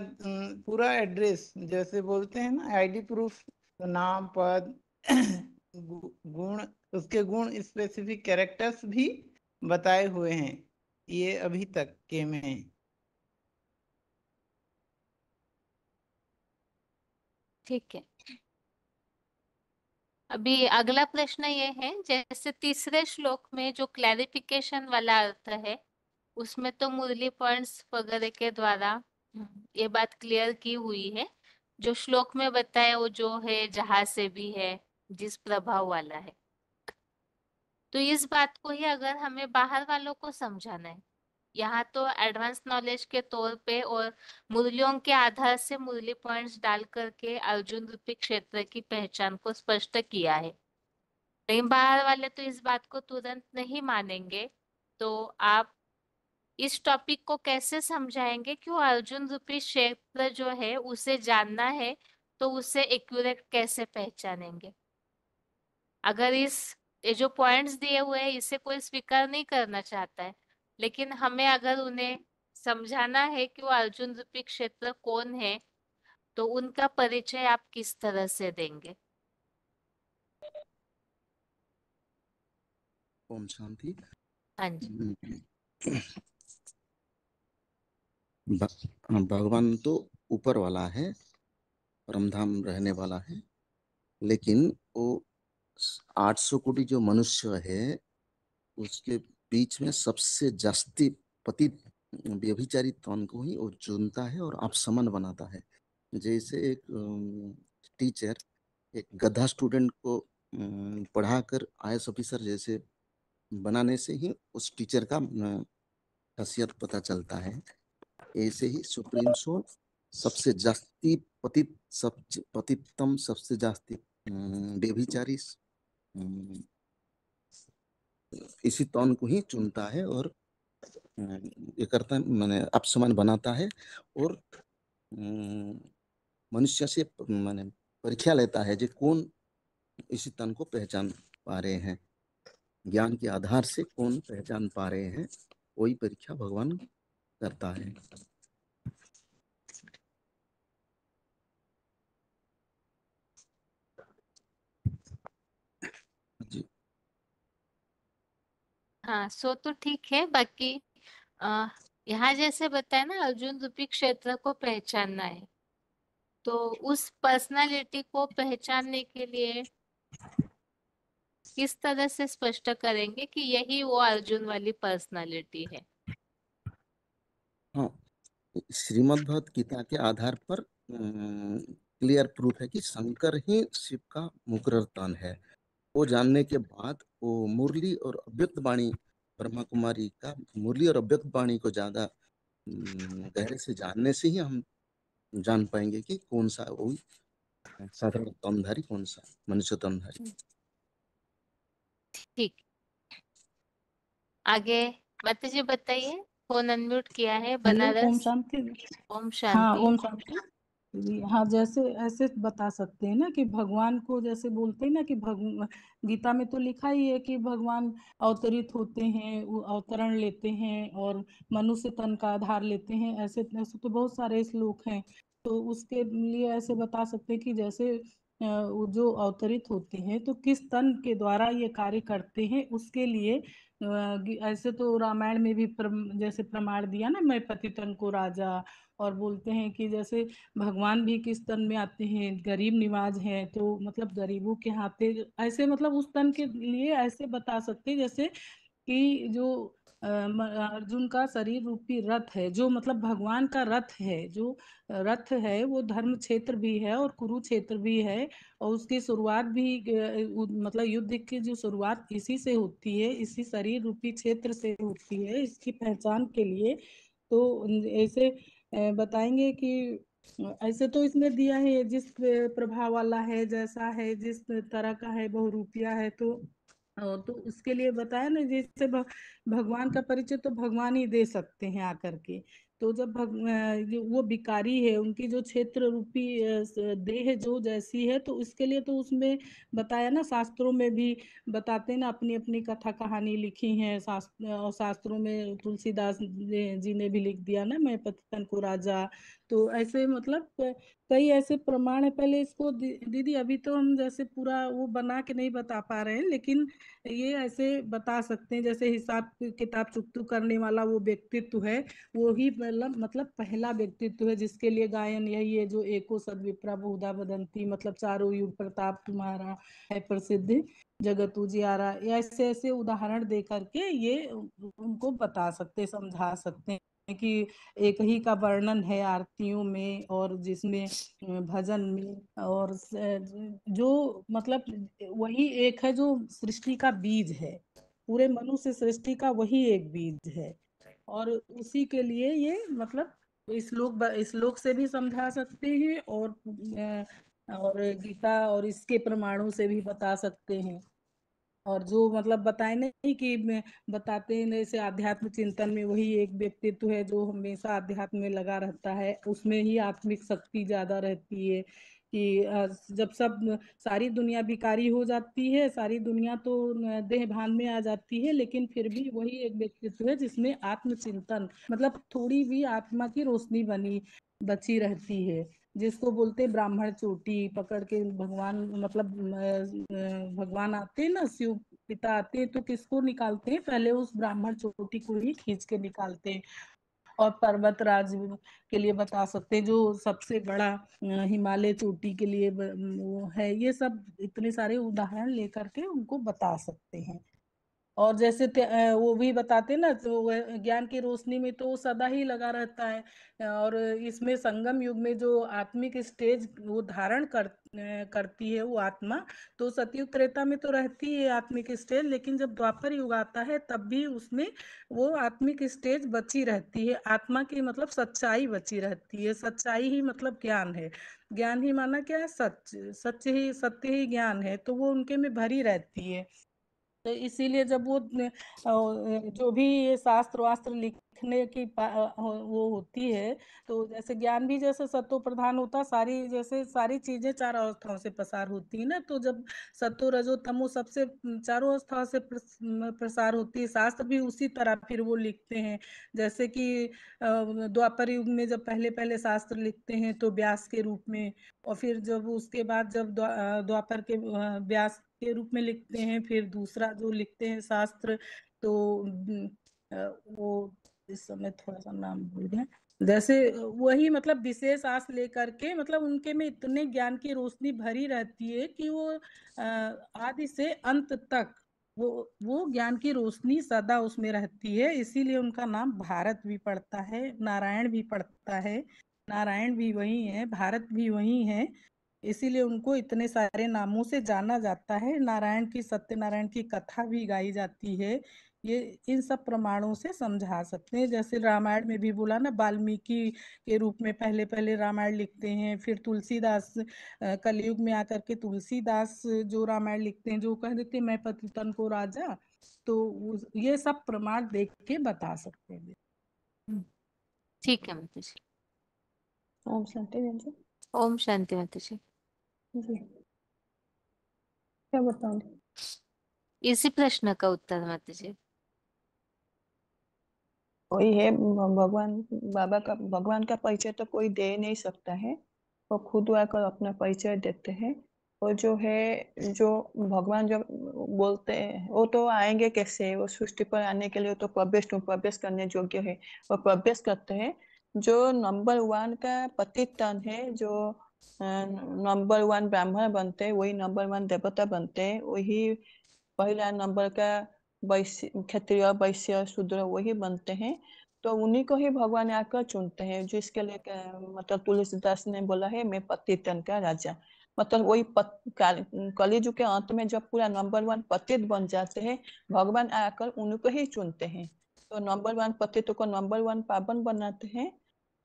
पूरा एड्रेस जैसे बोलते हैं ना आईडी प्रूफ, तो नाम, पद, गुण, उसके गुण, स्पेसिफिक कैरेक्टर्स भी बताए हुए हैं। ये अभी तक के में। ठीक है। अभी अगला प्रश्न ये है, जैसे तीसरे श्लोक में जो क्लैरिफिकेशन वाला अर्थ है, उसमें तो मुरली पॉइंट्स वगैरह के द्वारा ये बात क्लियर की हुई है। जो श्लोक में बताया वो जो है जहां से भी है, जिस प्रभाव वाला है। तो इस बात को ही अगर हमें बाहर वालों को समझाना है, यहाँ तो एडवांस नॉलेज के तौर पे और मुरलियों के आधार से मुरली पॉइंट्स डाल करके अर्जुन रूपी क्षेत्र की पहचान को स्पष्ट किया है। लेकिन बाहर वाले तो इस बात को तुरंत नहीं मानेंगे। तो आप इस टॉपिक को कैसे समझाएंगे कि वो अर्जुन रूपी क्षेत्र जो है उसे जानना है, तो उसे एक्यूरेट कैसे पहचानेंगे? अगर ये जो पॉइंट्स दिए हुए हैं इसे कोई स्वीकार नहीं करना चाहता है, लेकिन हमें अगर उन्हें समझाना है कि वो अर्जुन रूपी क्षेत्र कौन है, तो उनका परिचय आप किस तरह से देंगे? ओम शांति। हाँ जी। भगवान तो ऊपर वाला है, परमधाम रहने वाला है, लेकिन वो 800 कोटि जो मनुष्य है उसके बीच में सबसे जास्ती पतित व्यभिचारी तन को ही वो चुनता है और अपसमन बनाता है। जैसे एक टीचर एक गधा स्टूडेंट को पढ़ाकर आईएएस ऑफिसर जैसे बनाने से ही उस टीचर का खासियत पता चलता है। ऐसे ही सुप्रीम सोल सबसे जास्ती पतितम सबसे जास्ती व्यभिचारी इसी तौन को ही चुनता है और ये करता है, माने अपसमान बनाता है और मनुष्य से माने परीक्षा लेता है जो कौन इसी तन को पहचान पा रहे हैं। ज्ञान के आधार से कौन पहचान पा रहे हैं, वही परीक्षा भगवान करता है। जी हाँ, सो तो ठीक है। बाकी आ, यहाँ जैसे बताया ना अर्जुन रूपी क्षेत्र को पहचानना है, तो उस पर्सनालिटी को पहचानने के लिए किस तरह से स्पष्ट करेंगे कि यही वो अर्जुन वाली पर्सनालिटी है? हाँ, श्रीमद् भगवत गीता के आधार पर क्लियर प्रूफ है कि शंकर ही शिव का मुकर्रर तन है। वो जानने के बाद वो मुरली और अव्यक्त वाणी, ब्रह्मा कुमारी का मुरली और अव्यक्त वाणी को ज्यादा गहरे से जानने से ही हम जान पाएंगे कि कौन सा वो साधारण तनधारी, कौन सा मनुष्य तनधारी। ठीक। आगे माता जी बताइए। फोन अनम्यूट किया है। हेलो, ओम बनारस। शांति। ओम हाँ, शांति। ओम शांति जी। हाँ, जैसे ऐसे बता सकते हैं ना कि भगवान को जैसे बोलते हैं ना कि गीता में तो लिखा ही है कि भगवान अवतरित होते हैं, वो अवतरण लेते हैं और मनुष्य तन का आधार लेते हैं। ऐसे ऐसे तो बहुत सारे श्लोक हैं। तो उसके लिए ऐसे बता सकते हैं कि जैसे वो जो अवतरित होते हैं तो किस तन के द्वारा ये कार्य करते हैं, उसके लिए ऐसे तो रामायण में भी जैसे प्रमाण दिया ना, मैं पतितन को राजा। और बोलते हैं कि जैसे भगवान भी किस तन में आते हैं, गरीब निवाज हैं, तो मतलब गरीबों के हाथे ऐसे, मतलब उस तन के लिए ऐसे बता सकते हैं जैसे कि जो अर्जुन का शरीर रूपी रथ है, जो मतलब भगवान का रथ है, जो रथ है वो धर्म क्षेत्र भी है और कुरुक्षेत्र भी है। और उसकी शुरुआत भी मतलब युद्ध की जो शुरुआत इसी से होती है, इसी शरीर रूपी क्षेत्र से होती है, इसकी पहचान के लिए। तो ऐसे बताएंगे कि ऐसे तो इसमें दिया है जिस प्रभाव वाला है, जैसा है, जिस तरह का है, बहुरूपिया है। तो उसके लिए बताया ना, जैसे भगवान का परिचय तो भगवान ही दे सकते हैं आकर के। तो जब वो भिखारी है, उनकी जो क्षेत्र रूपी देह जो जैसी है, तो इसके लिए तो उसमें बताया ना, शास्त्रों में भी बताते हैं ना, अपनी अपनी कथा कहानी लिखी है और शास्त्रों में तुलसीदास जी ने भी लिख दिया ना, मैं पतितन को राजा। तो ऐसे मतलब कई ऐसे प्रमाण है। पहले इसको दीदी अभी तो हम जैसे पूरा वो बना के नहीं बता पा रहे हैं, लेकिन ये ऐसे बता सकते हैं, जैसे हिसाब किताब चुकतू करने वाला वो व्यक्तित्व है, वो ही मतलब पहला व्यक्तित्व है जिसके लिए गायन यही है, जो एको सद्विप्रा बहुधा वदंती, मतलब चारों युग प्रताप तुम्हारा है प्रसिद्ध जगत उजियारा। ऐसे ऐसे उदाहरण दे करके ये उनको बता सकते, समझा सकते हैं कि एक ही का वर्णन है आरतियों में, और जिसमें भजन में, और जो मतलब वही एक है जो सृष्टि का बीज है, पूरे मनुष्य सृष्टि का वही एक बीज है। और उसी के लिए ये मतलब इस लोक से भी समझा सकते हैं, और गीता और इसके प्रमाणों से भी बता सकते हैं। और जो मतलब बताए नहीं कि बताते हैं जैसे आध्यात्म चिंतन में वही एक व्यक्तित्व है जो हमेशा अध्यात्म में लगा रहता है, उसमें ही आत्मिक शक्ति ज्यादा रहती है। कि जब सब सारी दुनिया भिखारी हो जाती है, सारी दुनिया तो देह भान में आ जाती है, लेकिन फिर भी वही एक व्यक्तित्व है जिसमें आत्मचिंतन मतलब थोड़ी भी आत्मा की रोशनी बची रहती है, जिसको बोलते ब्राह्मण चोटी पकड़ के भगवान, मतलब भगवान आते हैं ना, शिव पिता आते हैं, तो किसको निकालते हैं, पहले उस ब्राह्मण चोटी को ही खींच के निकालते हैं। और पर्वत राज के लिए बता सकते हैं, जो सबसे बड़ा हिमालय चोटी के लिए वो है। ये सब इतने सारे उदाहरण लेकर के उनको बता सकते हैं। और जैसे वो भी बताते ना, तो ज्ञान की रोशनी में तो वो सदा ही लगा रहता है। और इसमें संगम युग में जो आत्मिक स्टेज वो धारण करती है वो आत्मा, तो सतयुग त्रेता में तो रहती है आत्मिक स्टेज, लेकिन जब द्वापर युग आता है तब भी उसमें वो आत्मिक स्टेज बची रहती है। आत्मा की मतलब सच्चाई बची रहती है। सच्चाई ही मतलब ज्ञान है। ज्ञान ही माना क्या है, सत्य ही ज्ञान है, तो वो उनके में भरी रहती है। तो इसीलिए जब वो जो भी ये शास्त्र वास्त्र लिखने की वो होती है, तो जैसे ज्ञान भी जैसे सत्व प्रधान होता, सारी जैसे सारी चीजें चार अवस्थाओं से प्रसार होती है ना, तो जब सत्व रजो तमो सबसे चारों अवस्थाओं से प्रसार होती है, शास्त्र भी उसी तरह फिर वो लिखते हैं। जैसे कि द्वापर युग में जब पहले पहले शास्त्र लिखते हैं तो व्यास के रूप में, और फिर जब उसके बाद जब द्वापर के व्यास के रूप में लिखते हैं, फिर दूसरा जो लिखते हैं शास्त्र, तो वो इस समय थोड़ा सा नाम भूल गए, जैसे वही मतलब विशेष आस लेकर के, मतलब उनके में इतने ज्ञान की रोशनी भरी रहती है कि वो आदि से अंत तक वो ज्ञान की रोशनी सदा उसमें रहती है। इसीलिए उनका नाम भारत भी पड़ता है, नारायण भी पड़ता है। नारायण भी वही है, भारत भी वही है, इसीलिए उनको इतने सारे नामों से जाना जाता है। नारायण की, सत्यनारायण की कथा भी गाई जाती है। ये इन सब प्रमाणों से समझा सकते हैं। जैसे रामायण में भी बोला ना, वाल्मीकि के रूप में पहले पहले रामायण लिखते हैं, फिर तुलसीदास कलयुग में आकर के तुलसीदास जो रामायण लिखते हैं, जो कह देते हैं मैं पतितन को राजा, तो ये सब प्रमाण देख के बता सकते हैं। ठीक है माता जी। ओम शांति बहन जी। ओम शांति माता जी। जी क्या बताऊं? इसी प्रश्न का उत्तर माता जी। वही है, भगवान का परिचय तो कोई दे नहीं सकता है, वो खुद आकर अपना परिचय देते हैं। और जो है, जो भगवान जो बोलते हैं वो तो आएंगे कैसे, वो सृष्टि पर आने के लिए तो प्रवेश करने योग्य है, वो प्रवेश करते हैं। जो नंबर 1 का पतित तन है, जो नंबर 1 ब्राह्मण बनते हैं, वही नंबर 1 देवता बनते हैं, वही पहला नंबर का वैश्य, क्षत्रिय वैश्य शूद्र वही बनते हैं। तो उन्हीं को ही भगवान आकर चुनते हैं, जिसके लिए मतलब तुलसीदास ने बोला है मैं पतितन का राजा। मतलब वही कलियुग के अंत में जब पूरा नंबर 1 पतित बन जाते हैं, भगवान आकर उनको ही चुनते हैं। तो नंबर 1 पतित को नंबर 1 पावन बनाते हैं।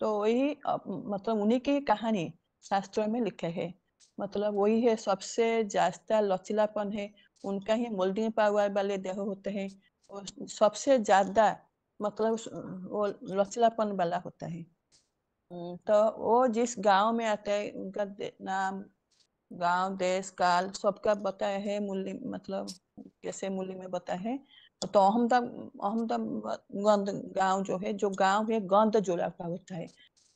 तो वही मतलब उन्हीं की कहानी शास्त्रों में लिखे है। मतलब वही है, सबसे ज्यादा लचीलापन है उनका ही, मोल्डिंग पावर वाले देह होते हैं। और सबसे ज्यादा मतलब वो लचलापन वाला होता है। तो वो जिस गांव में आता है उनका नाम, गांव, देश, काल सबका बताया है, मूल्य मतलब कैसे मूल्य में बताया है। तो अहमदाबाद गांव जो है, जो गांव है गंध जोड़ा का होता है,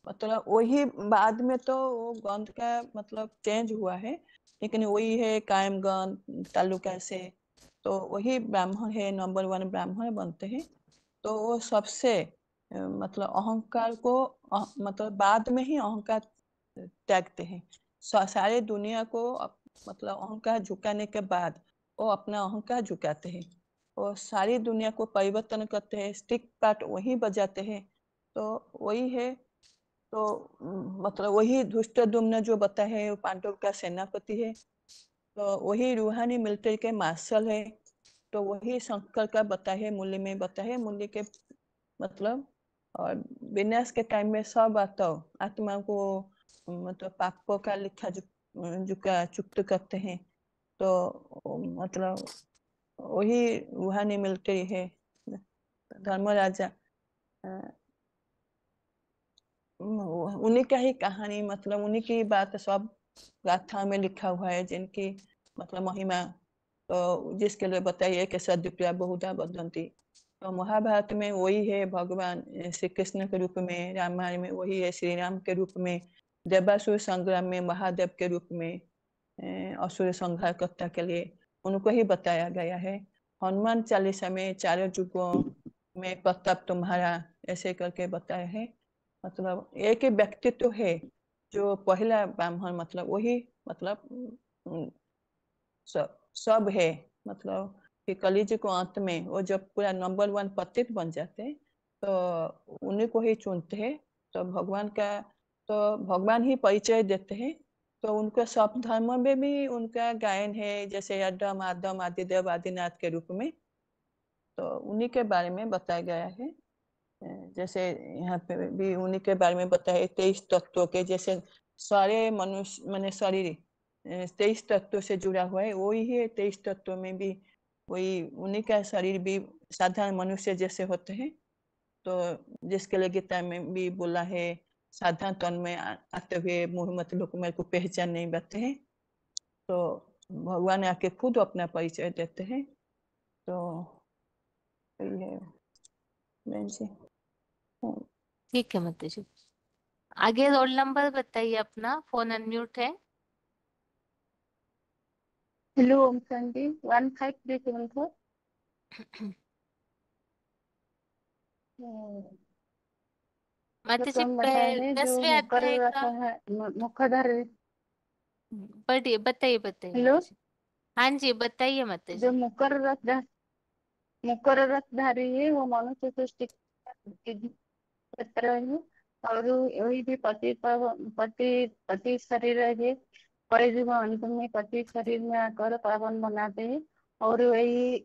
मतलब वही बाद में तो वो गंध का मतलब चेंज हुआ है, लेकिन वही है कायमगंज तालुका से। तो वही ब्राह्मण है, नंबर 1 ब्राह्मण बनते हैं। तो वो सबसे मतलब अहंकार को मतलब बाद में ही अहंकार त्यागते हैं। सारे दुनिया को मतलब अहंकार झुकाने के बाद वो अपना अहंकार झुकाते हैं, और सारी दुनिया को परिवर्तन करते हैं, स्टिक पार्ट वही बजाते हैं। तो वही है। तो मतलब वही धृष्टद्युम्न जो बता है वो पांडव का सेनापति है। तो वही रूहानी मिलिट्री के मार्शल है। तो वही शंकर का बता है, मूल्य में बता है, मूल्य के मतलब और विनाश के टाइम में सब आत्मा को मतलब पापों का लिखा जुका चुक्त करते हैं। तो मतलब वही रूहानी मिलिट्री है, धर्मराजा। उन्हीं का ही कहानी, मतलब उन्हीं की बात सब गाथा में लिखा हुआ है, जिनकी मतलब महिमा तो जिसके लिए बताइए कि सद्विप्रिया बहुधा बदंती। तो महाभारत में वही है भगवान श्री कृष्ण के रूप में, रामायण में वही है श्री राम के रूप में, देवासुर संग्राम में महादेव के रूप में असुर संहार कर्ता के लिए उनको ही बताया गया है। हनुमान चालीसा में चारों युगों में प्रताप तुम्हारा ऐसे करके बताया है। मतलब एक ही व्यक्तित्व है जो पहला ब्राह्मण, मतलब वही मतलब सब है। मतलब कि कलियुग को अंत में वो जब पूरा नंबर 1 पतित बन जाते हैं तो उन्हीं को ही चुनते हैं। तो भगवान का तो भगवान ही परिचय देते हैं। तो उनका सब धर्म में भी उनका गायन है, जैसे अदम आदम आदिदेव आदिनाथ के रूप में। तो उन्हीं के बारे में बताया गया है। जैसे यहाँ पे भी उन्हीं के बारे में बताया 23 तत्वों के, जैसे सारे मनुष्य माने शरीर 23 तत्वों से जुड़ा हुआ है, वही है 23 तत्वों में भी वही उन्हीं का शरीर भी साधारण मनुष्य जैसे होते हैं। तो जिसके लिए गीता में भी बोला है, साधारण तन में आते हुए मुँह मत लोग मेरे को पहचान नहीं पाते हैं। तो भगवान आके खुद अपना परिचय देते हैं। तो ये बहन जी। ठीक है माता जी। आगे रोल नंबर बताइए अपना, फोन अनम्यूट है। हेलो ओम शांति 15374। माता तो जी हम बताए हैं जो 10वें मुकर अध्याय रखा का है मुखधर। पढ़िए, बताइए बताइए हेलो, माता जी। हाँ जी बताइए माता जो जी। मुकर रथधारी है वो मनुष्य सृष्टि क्षेत्र है, और वही भी पति पति शरीर है। कलयुग अंत में पति शरीर में आकर पावन बनाते हैं। और वही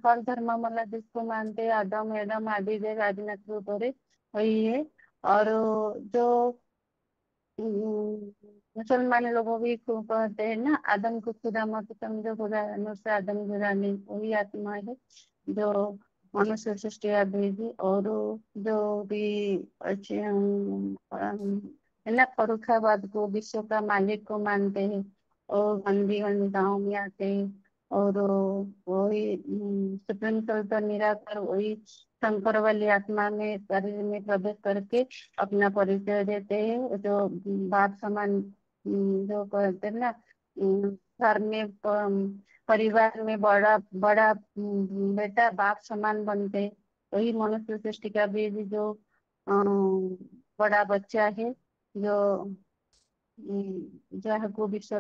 हर धर्म वाला जिसको मानते हैं आदम एदम आदि देव आदिनाथ के ऊपर है, वही है। और जो मुसलमान लोगों भी खूब कहते हैं ना, आदम को खुदा मत समझो, खुदा अनुसार आदम खुदा नहीं, वही आत्मा है जो मनुष्य सृष्टि भेजी। और जो भी अच्छे है ना, फरुखाबाद को विश्व का मालिक को मानते हैं, और गंदी गंदी गाँव में आते हैं। और वही स्वतंत्र तो निराकर वही शंकर वाली आत्मा में शरीर में प्रवेश करके अपना परिचय देते हैं। जो बाप समान जो कहते हैं ना, घर में परिवार में बड़ा बड़ा बेटा बाप समान बनते हैं। वही मनुष्य सृष्टि का भी जो बड़ा बच्चा है, जो जाहको विश्व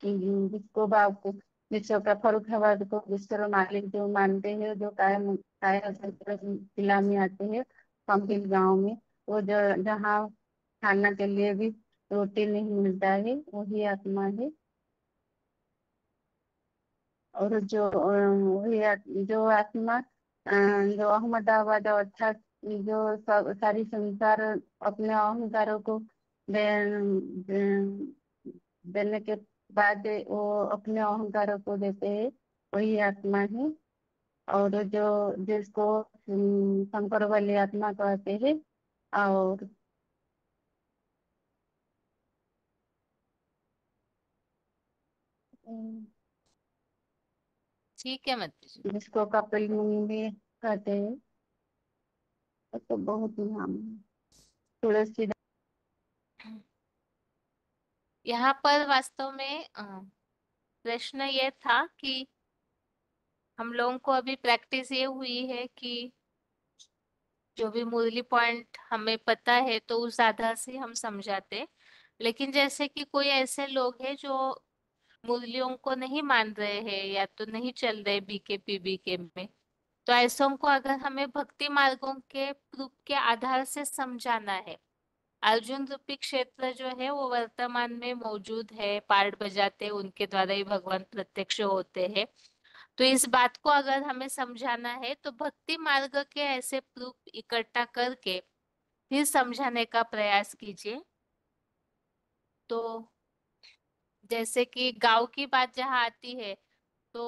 जिसको बाप को विश्व का फरुखाबाद को विश्व मालिक जो मानते हैं, जो कायम काया जिला में आते हैं कंपिल गांव में, वो जो जहाँ खाना के लिए भी रोटी नहीं मिलता है, वही आत्मा है। और जो जो आत्मा जो अहमदाबाद अर्थात जो सारी संसार अपने अहंकारों को देने के बाद वो अपने अहंकारों को देते हैं, वही आत्मा है। और जो जिसको शंकर वाली आत्मा कहते हैं। और ठीक है मत जी। जिसको कपिल मुनि भी कहते हैं, तो बहुत ही नाम है। तुलसीदास। यहाँ पर वास्तव में प्रश्न ये था कि हम लोगों को अभी प्रैक्टिस ये हुई है कि जो भी मुरली पॉइंट हमें पता है तो उस आधार से हम समझाते। लेकिन जैसे कि कोई ऐसे लोग हैं जो मुरलियों को नहीं मान रहे हैं या तो नहीं चल रहे बीके में, तो ऐसों को अगर हमें भक्ति मार्गों के प्रूफ के आधार से समझाना है, अर्जुन रूपी क्षेत्र जो है वो वर्तमान में मौजूद है, पार्ट बजाते हैं, उनके द्वारा ही भगवान प्रत्यक्ष होते हैं। तो इस बात को अगर हमें समझाना है तो भक्ति मार्ग के ऐसे प्रूफ इकट्ठा करके फिर समझाने का प्रयास कीजिए। तो जैसे कि गांव की बात जहाँ आती है तो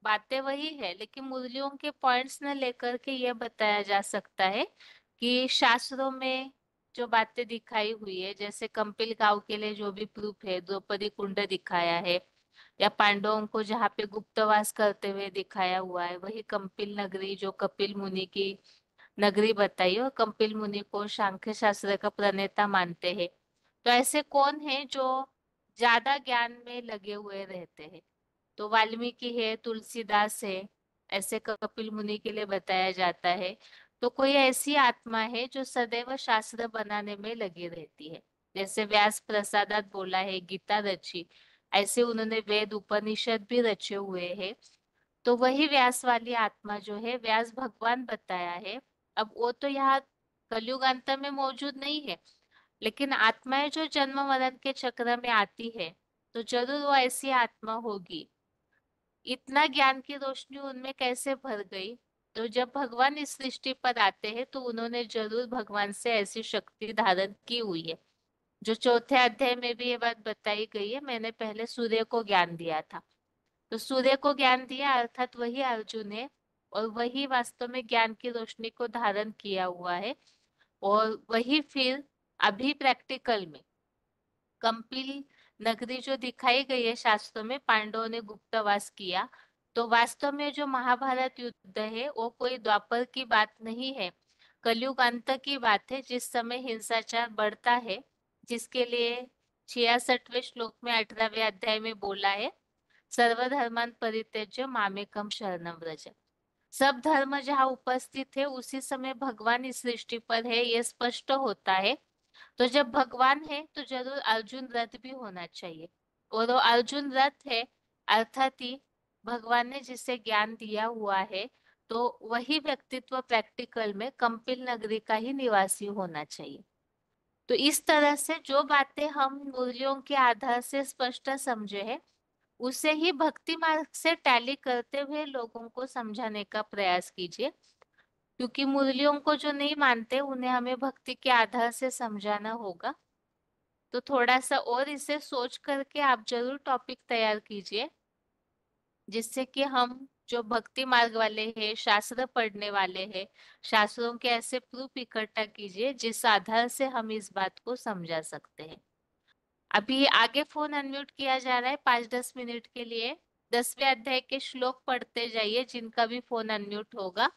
बातें वही है, लेकिन मुरलियों के पॉइंट्स न लेकर के यह बताया जा सकता है कि शास्त्रों में जो बातें दिखाई हुई है, जैसे कंपिल गांव के लिए जो भी प्रूफ है, द्रौपदी कुंड दिखाया है, या पांडवों को जहाँ पे गुप्तवास करते हुए दिखाया हुआ है, वही कंपिल नगरी जो कपिल मुनि की नगरी बताई, और कंपिल मुनि को सांख्य शास्त्र का प्रणेता मानते हैं। तो ऐसे कौन है जो ज्यादा ज्ञान में लगे हुए रहते हैं? तो वाल्मीकि है, तुलसीदास है, ऐसे कपिल मुनि के लिए बताया जाता है। तो कोई ऐसी आत्मा है जो सदैव शास्त्र बनाने में लगी रहती है, जैसे व्यास प्रसादात बोला है गीता रची, ऐसे उन्होंने वेद उपनिषद भी रचे हुए हैं। तो वही व्यास वाली आत्मा जो है, व्यास भगवान बताया है। अब वो तो यहाँ कलयुग अंत में मौजूद नहीं है, लेकिन आत्माएं जो जन्म मरण के चक्र में आती है तो जरूर वो ऐसी आत्मा होगी। इतना ज्ञान की रोशनी उनमें कैसे भर गई? तो जब भगवान इस सृष्टि पर आते हैं तो उन्होंने जरूर भगवान से ऐसी शक्ति धारण की हुई है, जो चौथे अध्याय में भी ये बात बताई गई है। मैंने पहले सूर्य को ज्ञान दिया था, तो सूर्य को ज्ञान दिया अर्थात वही अर्जुन है, और वही वास्तव में ज्ञान की रोशनी को धारण किया हुआ है। और वही फिर अभी प्रैक्टिकल में कंपिल नगरी जो दिखाई गई है शास्त्रों में, पांडवों ने गुप्तवास किया, तो वास्तव में जो महाभारत युद्ध है वो कोई द्वापर की बात नहीं है, कलयुग अंत की बात है, जिस समय हिंसाचार बढ़ता है, जिसके लिए 66वें श्लोक में 18वें अध्याय में बोला है, सर्वधर्मान परित्यज्य मामेकम शरणम व्रज। सब धर्म जहाँ उपस्थित है उसी समय भगवान इस सृष्टि पर है, ये स्पष्ट होता है। तो जब भगवान है तो जरूर अर्जुन रथ भी होना चाहिए, और वो अर्जुन रथ है अर्थात ही भगवान ने जिसे ज्ञान दिया हुआ है, तो वही व्यक्तित्व प्रैक्टिकल में कंपिल नगरी का ही निवासी होना चाहिए। तो इस तरह से जो बातें हम मूल्यों के आधार से स्पष्ट समझे हैं, उसे ही भक्ति मार्ग से टैली करते हुए लोगों को समझाने का प्रयास कीजिए। क्योंकि मुरलियों को जो नहीं मानते उन्हें हमें भक्ति के आधार से समझाना होगा। तो थोड़ा सा और इसे सोच करके आप जरूर टॉपिक तैयार कीजिए, जिससे कि हम जो भक्ति मार्ग वाले हैं, शास्त्र पढ़ने वाले हैं, शास्त्रों के ऐसे प्रूफ इकट्ठा कीजिए जिस आधार से हम इस बात को समझा सकते हैं। अभी आगे फोन अनम्यूट किया जा रहा है 5-10 मिनट के लिए। 10वें अध्याय के श्लोक पढ़ते जाइए जिनका भी फोन अनम्यूट होगा,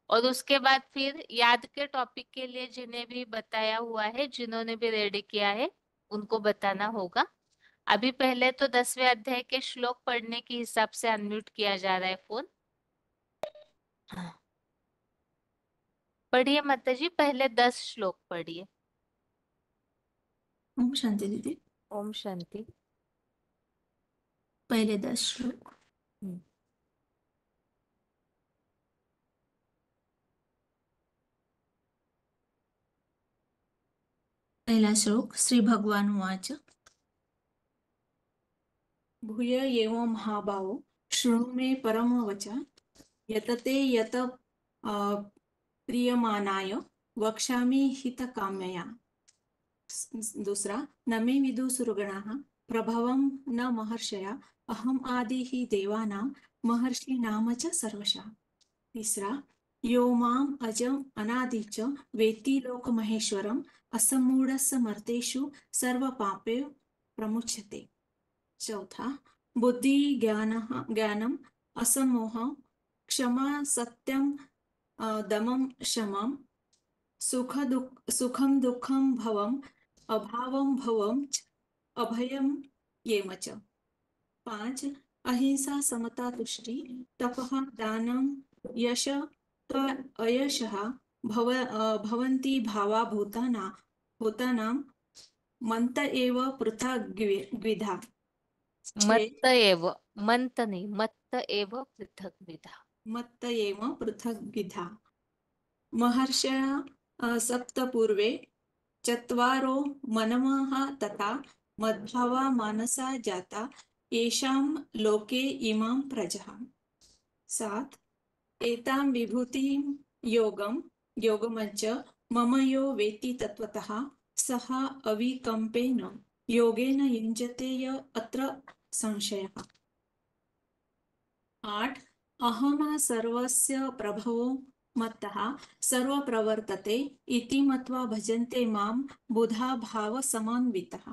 और उसके बाद फिर याद के टॉपिक के लिए जिन्हें भी बताया हुआ है, जिन्होंने भी रेडी किया है, उनको बताना होगा। अभी पहले तो 10वें अध्याय के श्लोक पढ़ने के हिसाब से अनम्यूट किया जा रहा है फोन। पढ़िए माता जी, पहले 10 श्लोक पढ़िए। ओम शांति दीदी। ओम शांति। पहले 10 श्लोक। पहला श्लोक। श्री भगवान उवाच भूय एव महाबाहो शृणु मे परम वचा यतते यत प्रियमानाय वक्ष्यामि हितकाम्यया। दूसरा, न मे विदुसुरगणाः प्रभवं न महर्षया अहम आदि ही देवानां महर्षिणाम च सर्वशः। तीसरा, यो माम् अजम् अनादि च वेत्ति लोकमहेश्वरम् असम्मूढस्य मर्तेषु सर्वपापे प्रमुच्यते। चौथा, बुद्धि ज्ञानम असमोह क्षमा सत्यम दमम शमम सुखम दुखम भवम अभावम भवम च अभयम येम च। 5, अहिंसा समता तुष्टि तपः दानम यश अयशः भवन्ति भावा भूतानां मन्त एव पृथग् द्विधा। मत्त एव, मंत नहीं, मत्त एव पृथक विधा। मत्त एव पृथग् विधा। महर्षयः सप्त पूर्वे चत्वारो मनवः तथा मद्भावा मानसा जाता येषां लोके इमां प्रजः। 7, एतां विभूतिं योगमज्ज मम यो वेत्ति तत्त्वतः सः अविकम्पेन योगेन युञ्जते य अत्र संशयः। 8, अहम सर्वस्य प्रभवो मत्तः सर्व प्रवर्तते इति मत्वा भजन्ते मां बुधा भाव समन्वितः।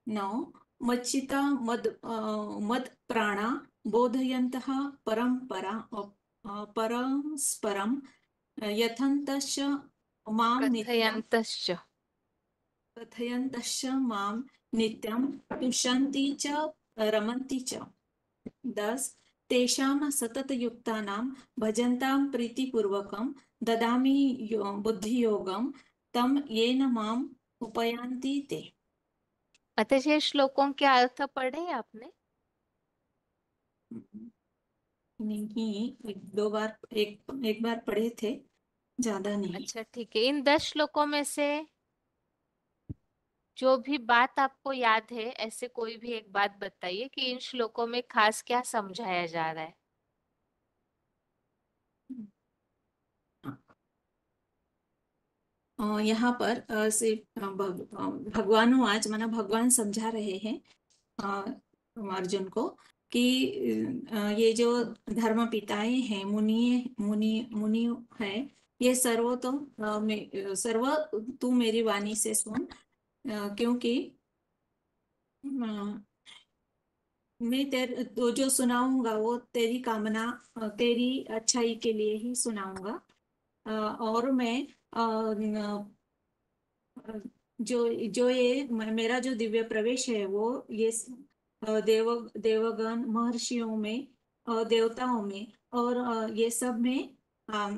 9, मच्चिता मद प्राणा बोधयन्तः परस्परं यथन्तश्च मां नित्यं कथयन्तश्च मां नित्यं तुष्यन्ति च रमन्ति च। 10, तेषां सततयुक्तानां भजन्तां प्रीतिपूर्वकं ददामि बुद्धियोगं तं येन माम् उपयान्ति ते। अतः ये श्लोकों के अर्थ पढ़े आपने? नहीं, एक बार पढ़े थे, ज्यादा नहीं। अच्छा ठीक है। इन 10 श्लोकों में से जो भी बात आपको याद है, ऐसे कोई भी एक बात बताइए कि इन श्लोकों में खास क्या समझाया जा रहा है। यहाँ पर भगवान आज माना भगवान समझा रहे हैं अर्जुन को कि ये जो धर्म पिताएं हैं, मुनि है, ये सर्व तू मेरी वाणी से सुन, क्योंकि मैं तो जो सुनाऊंगा वो तेरी कामना, तेरी अच्छाई के लिए ही सुनाऊंगा। और मैं जो ये मेरा जो दिव्य प्रवेश है वो ये देवगण महर्षियों में, देवताओं में और ये सब में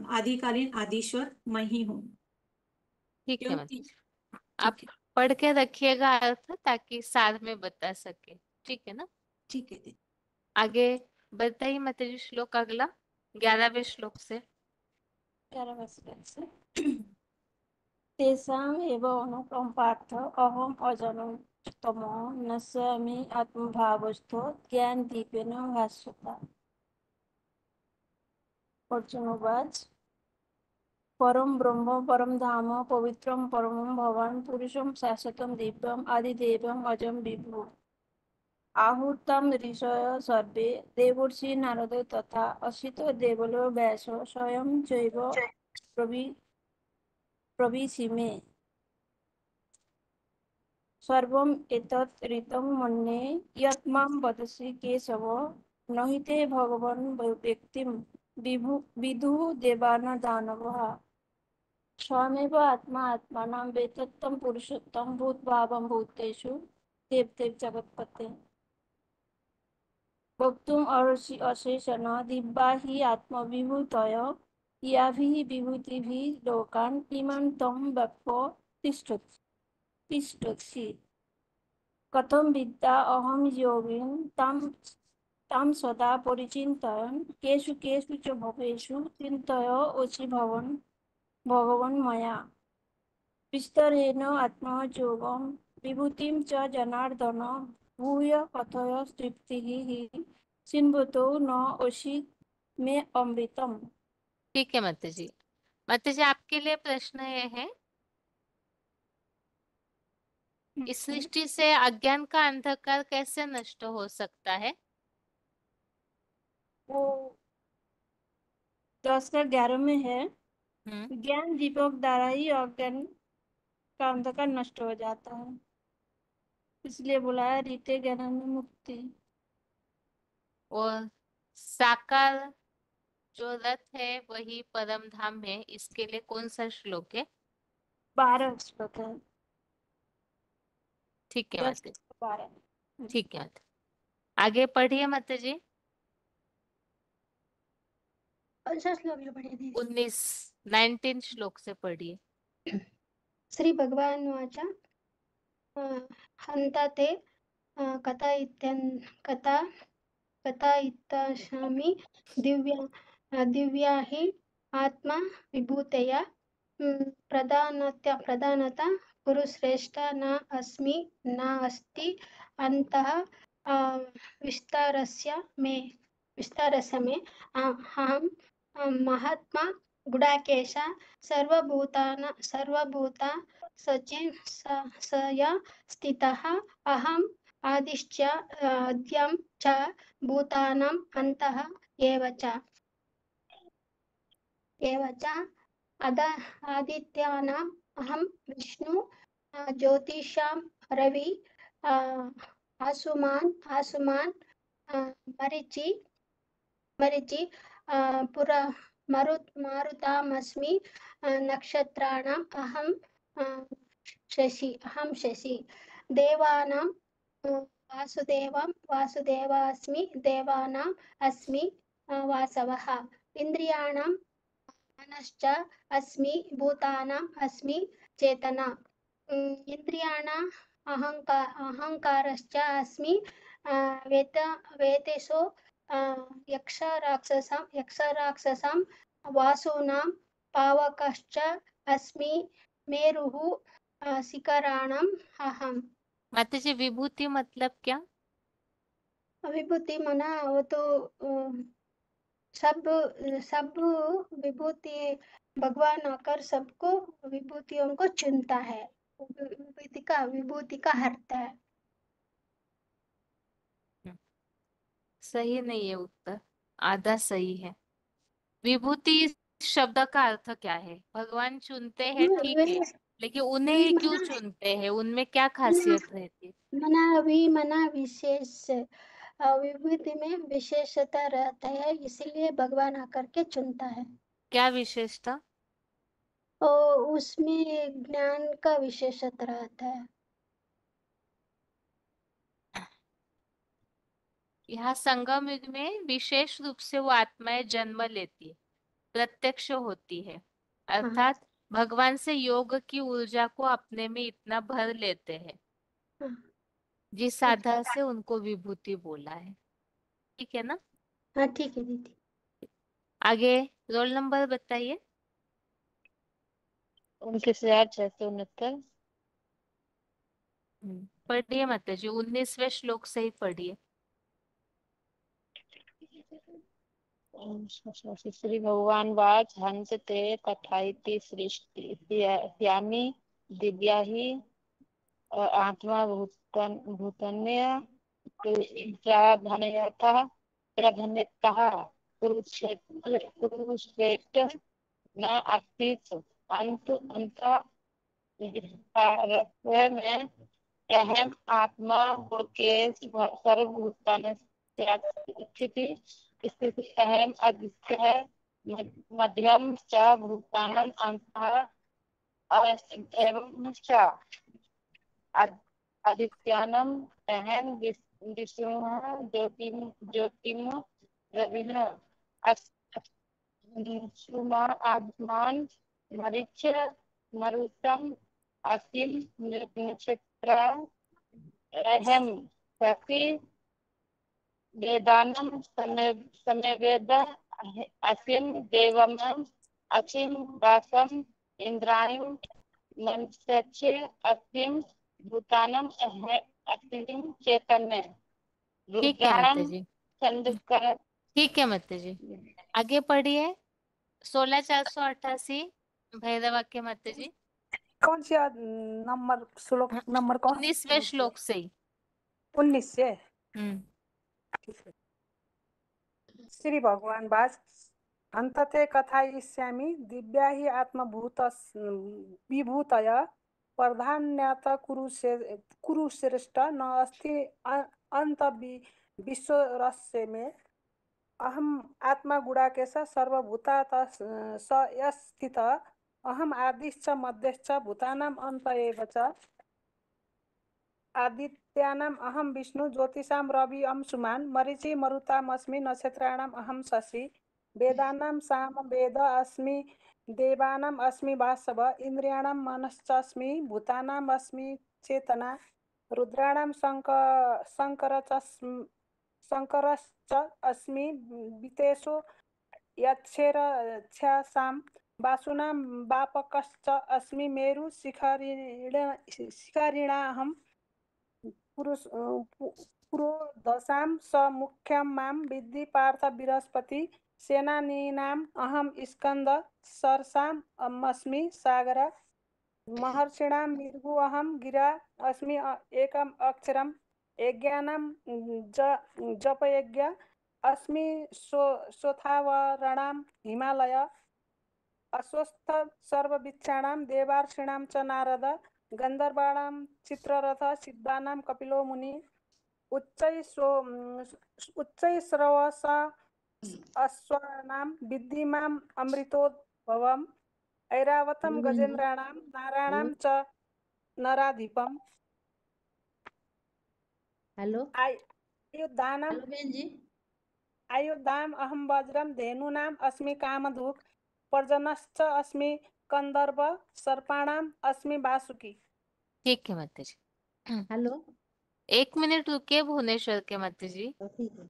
आदिकालीन आदिश्वर मैं ही हूँ। ठीक है, क्योंकि आप पढ़ के रखिएगा अर्थ, ताकि साथ में बता सके। ठीक है ना? ठीक है। आगे बताइए माताजी, श्लोक अगला 11वें श्लोक से। 11वें श्लोक से तेषाम् एव अनुकम्पार्थ अहम् अजनं तमो नश्यामि आत्मभावस्थो ज्ञानदीपेन भास्वता। अर्जुन उवाच परम ब्रह्म परम धाम पवित्रं परमं भवान् पुरुषं शाश्वतं दिव्यम् आदिदेवम् अजं विभु आहूतं ऋषयः सर्वे देवर्षि नारद तथा असितो देवलो व्यासो स्वयं चैव प्रविशिमे। सर्वम् एतत् ऋतं मन्ये यत् मां वदसि केशव न हि ते भगवन् व्यक्तिं विदुः देवान् दानवः। स्वयमेव आत्मा आत्मानं वेत्तं पुरुषोत्तमं भूतभावं भूतेषु देवदेव जगत्पते। वक्तुम् अशेषेण दिव्या हि आत्मविभूतय याभिः विभूतिभिः लोकान् इमां तं व्यक्त्वा तिष्ठसि। कथं विद्या अहं योगिन् तां सदा परिचिन्तयन् केषु च भवेषु चिन्तयसि भगवन् मया विस्तरेण आत्मयोगं विभूतिं च जनार्दन भूय कथय तृप्तिः हि सिन्वतो न असि मे अमृतम्। ठीक है माताजी। माताजी, आपके लिए प्रश्न ये है, इस सृष्टि से अज्ञान का अंधकार कैसे नष्ट हो सकता है? वो 10 का 11 में है, हम्म ज्ञान दीपक द्वारा ही अज्ञान का अंधकार नष्ट हो जाता है, इसलिए बोला है रीते ज्ञानानंद मुक्ति। और साकार जो रथ है वही परम धाम है, इसके लिए कौन सा श्लोक है? 12 श्लोक है, ठीक है 10 माता जी, 12। ठीक है माता। आगे पढ़िए माता जी। कौन सा श्लोक जो पढ़े थे? 19 श्लोक से पढ़िए। श्री भगवान वाचा हंता ते कथा इत्ताशामि दिव्या हि आत्मा विभूतया प्रधानता गुरुश्रेष्ठ न अस्मि न अस्ति अन्तः विस्तारस्य मे अहं महात्मा गुडाकेश सर्वभूता सया स्थितः अहम् आदिश्च अद्यं च भूतानाम् अन्तः एव च आदित्यानाम् अहं विष्णु ज्योतिषां रवि आसुमान् मरीचि मारुतामस्मि नक्षत्राणाम् अहं शशि देवानां वासुदेवास्मि देवानाम् अस्मि वासवः इन्द्रियाणां मनश्च अस्मि भूतानाम् अस्मि चेतना इन्द्रियाणाम् अहङ्कारश्च अस्मि वेतेषु यक्षराक्षसां वासूनां पावकश्च अस्मि मेरुः शिखराणाम् अहम्। माता जी विभूति मतलब क्या? विभूति मना वो तो सब विभूति भगवान आकर सबको विभूतियों को चुनता है, विभूति का हरता है। सही नहीं है उत्तर, आधा सही है। विभूति शब्द का अर्थ क्या है? भगवान चुनते हैं ठीक है, लेकिन उन्हें ही क्यों चुनते हैं? उनमें क्या खासियत रहती है? मना विशेष विभूति में विशेषता रहता है, इसीलिए भगवान आकर के चुनता है। क्या विशेषता? और उसमें ज्ञान का विशेषता रहता है। यहाँ संगम युग में विशेष रूप से वो आत्माएं जन्म लेती है, प्रत्यक्ष होती है, अर्थात भगवान से योग की ऊर्जा को अपने में इतना भर लेते हैं, जिस आधार से उनको विभूति बोला है। ठीक है ना? हाँ ठीक है दीदी। आगे रोल नंबर बताइए। 29,669। पढ़िए माता जी, 19वें श्लोक से ही पढ़िए। श्री भगवान वाच हंस ते तथाइति सृष्टि दिव्या ही आत्मा भूतन्य प्राधान्यतः कुरुश्रेष्ठ न अस्तित् अंत में अहम आत्मा गुणकेश सर्वभूतान स्थिति अहम अद्वितीय मध्यम च भूतानां अन्तः एवं च आदित्यानाम् अहम विष्णुः ज्योतिम् रविः आत्मान मरीच मरुतम असीम नक्षत्र अहम शक्ति वेदानम समवेद असीम देवमं असीम वासम इंद्रायम मनस्य असीम भूतानम असीम चैतन्य ठीक है माता रुद्राणम जी, चंद्रकर। ठीक है माता जी। आगे पढ़िए 16,488 भैरवाक्य माता जी। कौन सा नंबर श्लोक नंबर कौन? 19वें श्लोक से ही। 19 से। श्री भगवान वाच अंतते कथयिष्यामि दिव्या हि आत्मभूत विभूतय प्रधान्यत कुरुश्रेष्ठ न अस्ति अंत विश्वरस्य मे अहम आत्मा गुडाकेश सर्वभूतात स यस्थित अहम आदिश्च मध्यश्च भूतानाम अंत एव च आदित्यानाम अहम विष्णु ज्योतिषाम रवि अंशुमान मरीचि मरुतामस्मि नक्षत्राणाम अहम शशि वेदानां साम वेद अस्मि देवानाम अस्मि वासव इंद्रियाणाम मनश्चास्मि भूतानाम अस्मि चेतना रुद्राणाम शंकरश्च अस्मि वितेषु यच्छेरच्छासां वासुनां वापकश्च अस्मि मेरु शिखरिणाहं पुरोधसां स मुख्यं मां विद्धि पार्थ बृहस्पति सेनानीनाम् अहं स्कंद सरसाम् अस्मि सागर महर्षिणां मृगु अहं गिरा अस्मि एकम् अक्षरम् यज्ञानां जपयज्ञ अस्मि सोथावरणां हिमालय अस्वस्थ सर्ववृक्षाणां देवार्षिणां च नारद गंधर्वाणां चित्ररथ सिद्धानां कपिलो मुनि उच्चैश्रवस अश्वानां विद्धिमाम् अमृतोद्भवम् ऐरावतं गजेन्द्राणां नारायणां च नराधिपम् हेलो आयुधानां हेलो बहन जी। आयुधाम अहम वज्रम धेनूनाम अस्मि कामधुक पर्जनश्च अस्मि कंदर्प सर्पाणाम अस्मि वासुकी। ठीक है माता जी। हेलो 1 मिनट रुकिए भुवनेश्वर के माता जी। ठीक है।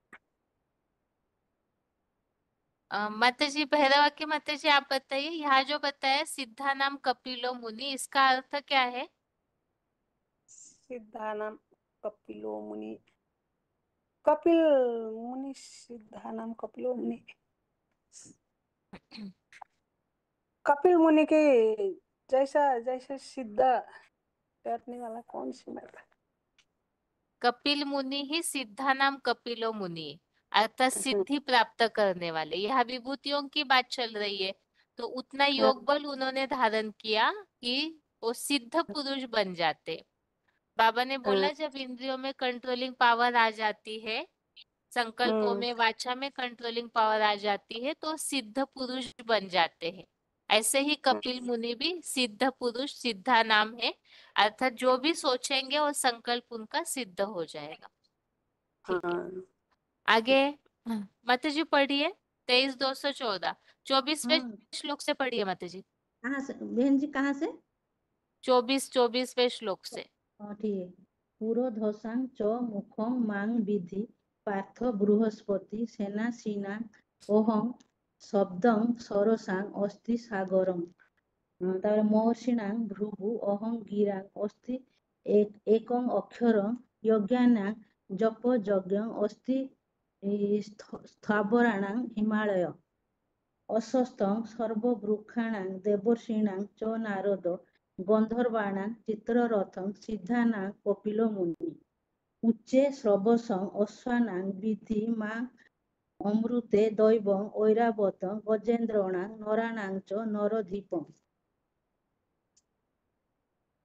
माता जी भैरवा के माता जी आप बताइए, यहाँ जो बताया सिद्धा नाम कपिलो मुनि, इसका अर्थ क्या है? सिद्धानाम कपिलो मुनि, कपिल मुनि सिद्धानाम कपिलो मुनि, कपिल मुनि के जैसा सिद्ध करने वाला कौन सी माता? कपिल मुनि ही सिद्धा नाम कपिलो मुनि, अर्थात सिद्धि प्राप्त करने वाले। यह विभूतियों की बात चल रही है, तो उतना योग बल उन्होंने धारण किया कि वो सिद्ध पुरुष बन जाते। बाबा ने बोला जब इंद्रियों में कंट्रोलिंग पावर आ जाती है, संकल्पों में वाचा में कंट्रोलिंग पावर आ जाती है, तो सिद्ध पुरुष बन जाते हैं। ऐसे ही कपिल मुनि भी सिद्ध पुरुष, सिद्धा नाम है, अर्थात जो भी सोचेंगे वो संकल्प उनका सिद्ध हो जाएगा। ठीक है, आगे माता जी पढ़िए 23-214 24वें श्लोक से पढ़िए माता जी। कहाँ से बहन जी, कहाँ से? 24वें श्लोक से। ठीक है। पुरोधसां च मुखं मां विद्धि पार्थ बृहस्पति सेनासीनां ओहं शब्दं सरसां अस्ति सागरम। तापर महर्षिणां भृगु अहं गिरां अस्ति एकं अक्षरं यज्ञानां जप यज्ञं अस्ति स्थावराणां हिमालय अस्वस्थं सर्ववृक्षाणां देवर्षीणां च नारद गंधर्वाणां चित्ररथं सिद्धानां कपिलो मुनि उच्चे श्रवसं अश्वानां विद्धि मां अमृते दैवं ऐरावतं गजेन्द्राणां नराणां च नरधिपम्।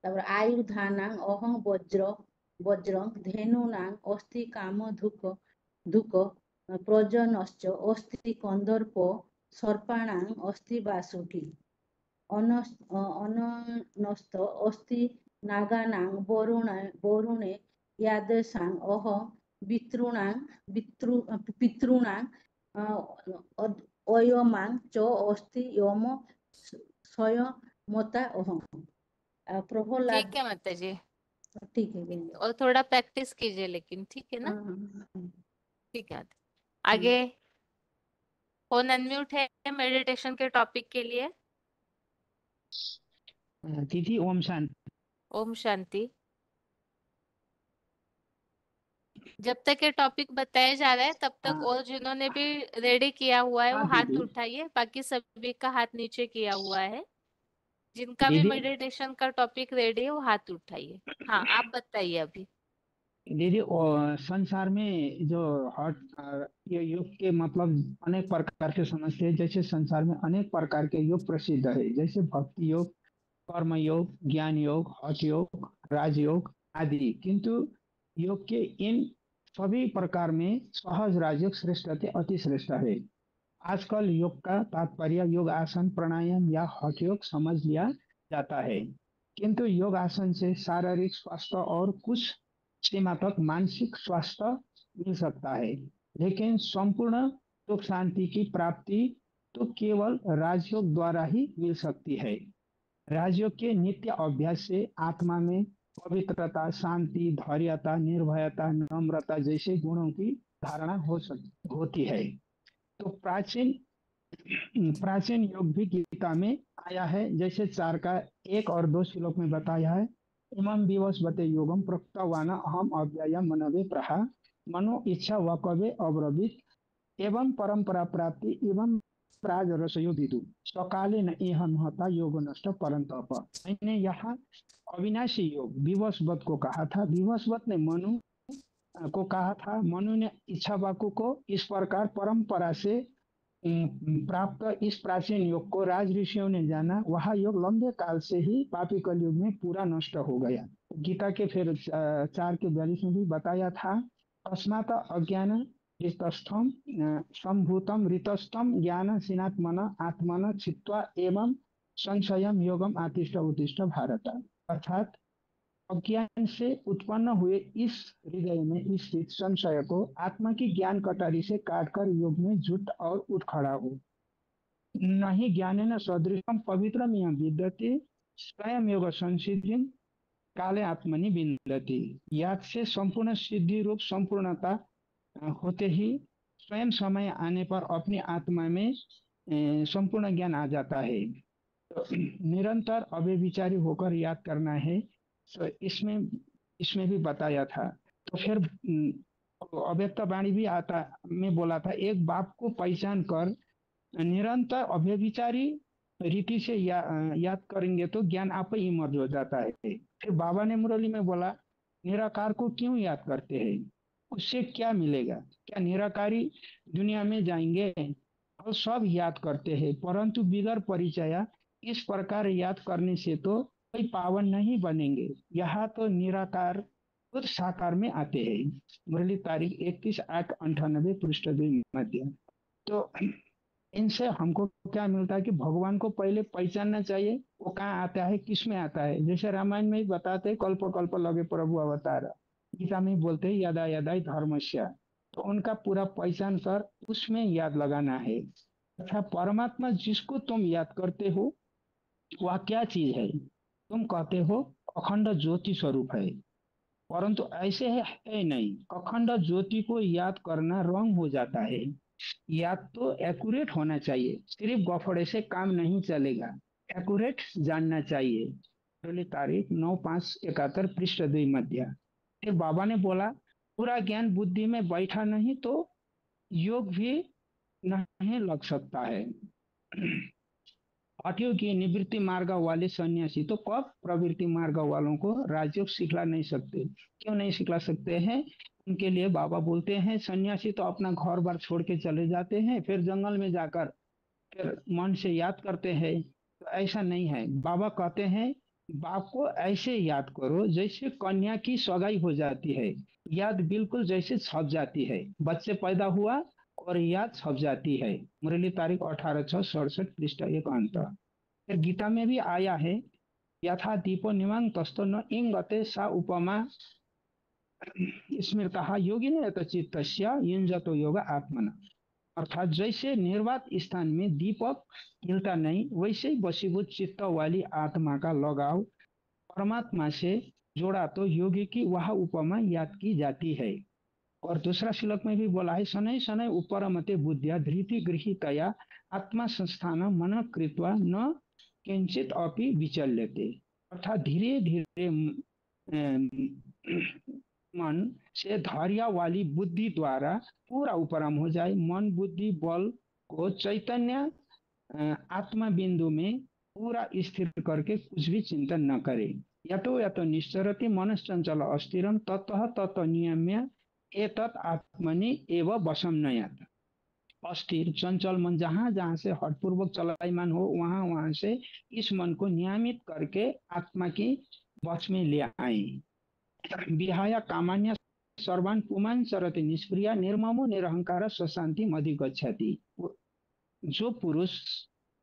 तापर आयुधानां अहं वज्रं धेनूनां अस्ति कामधुक प्रजनश्च अस्ति कंदर्प सर्पाणां अस्ति वासुकी अननस्त अस्ति नागानां वरुणे यादसां अहं पितॄणां अयमां च अस्ति यम स्वयमता अहम्। प्रहलाद। ठीक है माता जी, ठीक है। और थोड़ा प्रैक्टिस कीजिए लेकिन, ठीक है ना? ठीक है, आगे फोन अनम्यूट है मेडिटेशन के टॉपिक के लिए। दीदी ओम शांति। ओम शांति। जब तक ये टॉपिक बताया जा रहा है तब तक और जिन्होंने भी रेडी किया हुआ है वो हाथ उठाइए, बाकी सभी का हाथ नीचे किया हुआ है। जिनका भी दीदी? मेडिटेशन का टॉपिक रेडी है वो हाथ उठाइए। हाँ आप बताइए अभी। दीदी संसार में जो ये योग के मतलब अनेक प्रकार के समझते हैं। जैसे संसार में अनेक प्रकार के योग प्रसिद्ध है, जैसे भक्ति योग, कर्म योग, ज्ञान योग, हठ योग, राजयोग आदि। किंतु योग के इन सभी प्रकार में सहज राजयोग श्रेष्ठ अति श्रेष्ठ है। आजकल योग का तात्पर्य योग आसन, प्राणायाम या हठ योग समझ लिया जाता है, किंतु योग आसन से शारीरिक स्वास्थ्य और कुछ सीमा तक मानसिक स्वास्थ्य मिल सकता है, लेकिन संपूर्ण सुख शांति की प्राप्ति तो केवल राजयोग द्वारा ही मिल सकती है। राजयोग के नित्य अभ्यास से आत्मा में पवित्रता, शांति, धैर्यता, निर्भयता, नम्रता जैसे गुणों की धारणा होती है। तो प्राचीन योग भी गीता में आया है, जैसे 4 का 1 और 2 श्लोक में बताया है। इमं विवस्वते योगम प्रोक्तवान अहम अव्ययम मनवे प्रहा मनो इच्छा वकवे अब्रवीत एवं परंपरा प्राप्ति एवं प्राजरसयो विदु सकाले न इह महता योग नष्ट परंतप। मैंने यहाँ अविनाशी योग विवस्वत को कहा था। विवस्वत ने मनु को कहा था। मनु ने इच्छा वाकु को इस प्रकार परंपरा से प्राप्त इस प्राचीन योग को राज ऋषियों ने जाना। वह योग लंबे काल से ही पापी कलयुग में पूरा नष्ट हो गया। गीता के फिर 4 के 42 में भी बताया था। अस्मात् अज्ञान ऋतस्थम संभूतम ऋतस्थम ज्ञान सिनात्मन आत्मन चित्वा एवं संशयम योगम आतिष्ठ उत्तिष्ठ भारत। अर्थात अज्ञान से उत्पन्न हुए इस हृदय में स्थित संशय को आत्मा की ज्ञान कटारी से काटकर योग में जुट और उठ खड़ा हो। नहीं ज्ञानेन सदृशम पवित्रम यह विद्यते स्वयं योग संसिद्धिं काले आत्मनि विन्दति। याद से संपूर्ण सिद्धि रूप संपूर्णता होते ही स्वयं समय आने पर अपनी आत्मा में संपूर्ण ज्ञान आ जाता है। तो निरंतर अव्यभिचारी होकर याद करना है। तो इसमें भी बताया था। तो फिर अव्यक्त वाणी भी आता में बोला था, एक बाप को पहचान कर निरंतर अव्यभिचारी रीति से याद करेंगे तो ज्ञान आप ही इमर्ज हो जाता है। फिर बाबा ने मुरली में बोला, निराकार को क्यों याद करते हैं, उससे क्या मिलेगा? क्या निराकारी दुनिया में जाएंगे? और सब याद करते हैं, परंतु बिगर परिचय इस प्रकार याद करने से तो कोई पावन नहीं बनेंगे। यहाँ तो निराकार खुद साकार में आते हैं। मुरली तारीख 31/8/98 पृष्ठ 2 मध्य। तो इनसे हमको क्या मिलता है कि भगवान को पहले पहचानना चाहिए, वो कहाँ आता है, किस में आता है। जैसे रामायण में ही बताते हैं, कल्प कल्प लगे प्रभु अवतार। गीता में बोलते हैं यदा यदा धर्मस्य। तो उनका पूरा पहचान कर उसमें याद लगाना है। अच्छा, परमात्मा जिसको तुम याद करते हो वह क्या चीज है? तुम कहते हो अखंड ज्योति स्वरूप है, परंतु ऐसे है नहीं। अखंड ज्योति को याद करना रंग हो जाता है। याद तो एक्यूरेट होना चाहिए, सिर्फ गफड़े से काम नहीं चलेगा, एक्यूरेट जानना चाहिए। पहली तारीख 9/5/71 पृष्ठ 2 मध्य। फिर बाबा ने बोला, पूरा ज्ञान बुद्धि में बैठा नहीं तो योग भी नहीं लग सकता है। हठयोग की निवृत्ति मार्ग वाले सन्यासी तो कब प्रवृत्ति मार्ग वालों को राजयोग सिखला नहीं सकते? क्यों नहीं सिखला सकते हैं? उनके लिए बाबा बोलते हैं, सन्यासी तो अपना घर बार छोड़ के चले जाते हैं, फिर जंगल में जाकर फिर मन से याद करते हैं। तो ऐसा नहीं है। बाबा कहते हैं, बाप को ऐसे याद करो जैसे कन्या की सगाई हो जाती है, याद बिल्कुल जैसे छप जाती है। बच्चे पैदा हुआ और याद छप जाती है। मुरली तारीख 18/6/67 पृष्ठ 1 अंत। फिर गीता में भी आया है, यथा दीपो निवांग तस्तो न इंगते सा उपमा स्मृतः योगिने चित्तस्य युञ्जतो योग आत्मना। अर्थात जैसे निर्वात स्थान में दीपक हिलता नहीं, वैसे ही वशीभूत चित्त वाली आत्मा का लगाव परमात्मा से जोड़ा तो योगी की वह उपमा याद की जाती है। और दूसरा श्लोक में भी बोला है, शनै शनै उपरमते बुद्धिया धृति गृहीतया आत्मा संस्थान मन कृत्वा न किंचित अपि विचल्यते। अर्थात धीरे धीरे मन से धैर्य वाली बुद्धि द्वारा पूरा उपरम हो जाए। मन बुद्धि बल को चैतन्य आत्मा बिंदु में पूरा स्थिर करके कुछ भी चिंतन न करे। यतो निश्चरति मनश्चंचल अस्थिरम ततः तत नियम्य एतत् आत्मनि एव वशम न यात। अस्थिर चंचल मन जहां जहां से हठपूर्वक चलायमान हो वहां वहां से इस मन को नियमित करके आत्मा की वश में ले आए। विहाय कामान्य सर्वान पुमान चरति निष्क्रिय निर्ममो निरहंकार स्वशांति मधिगच्छति। जो पुरुष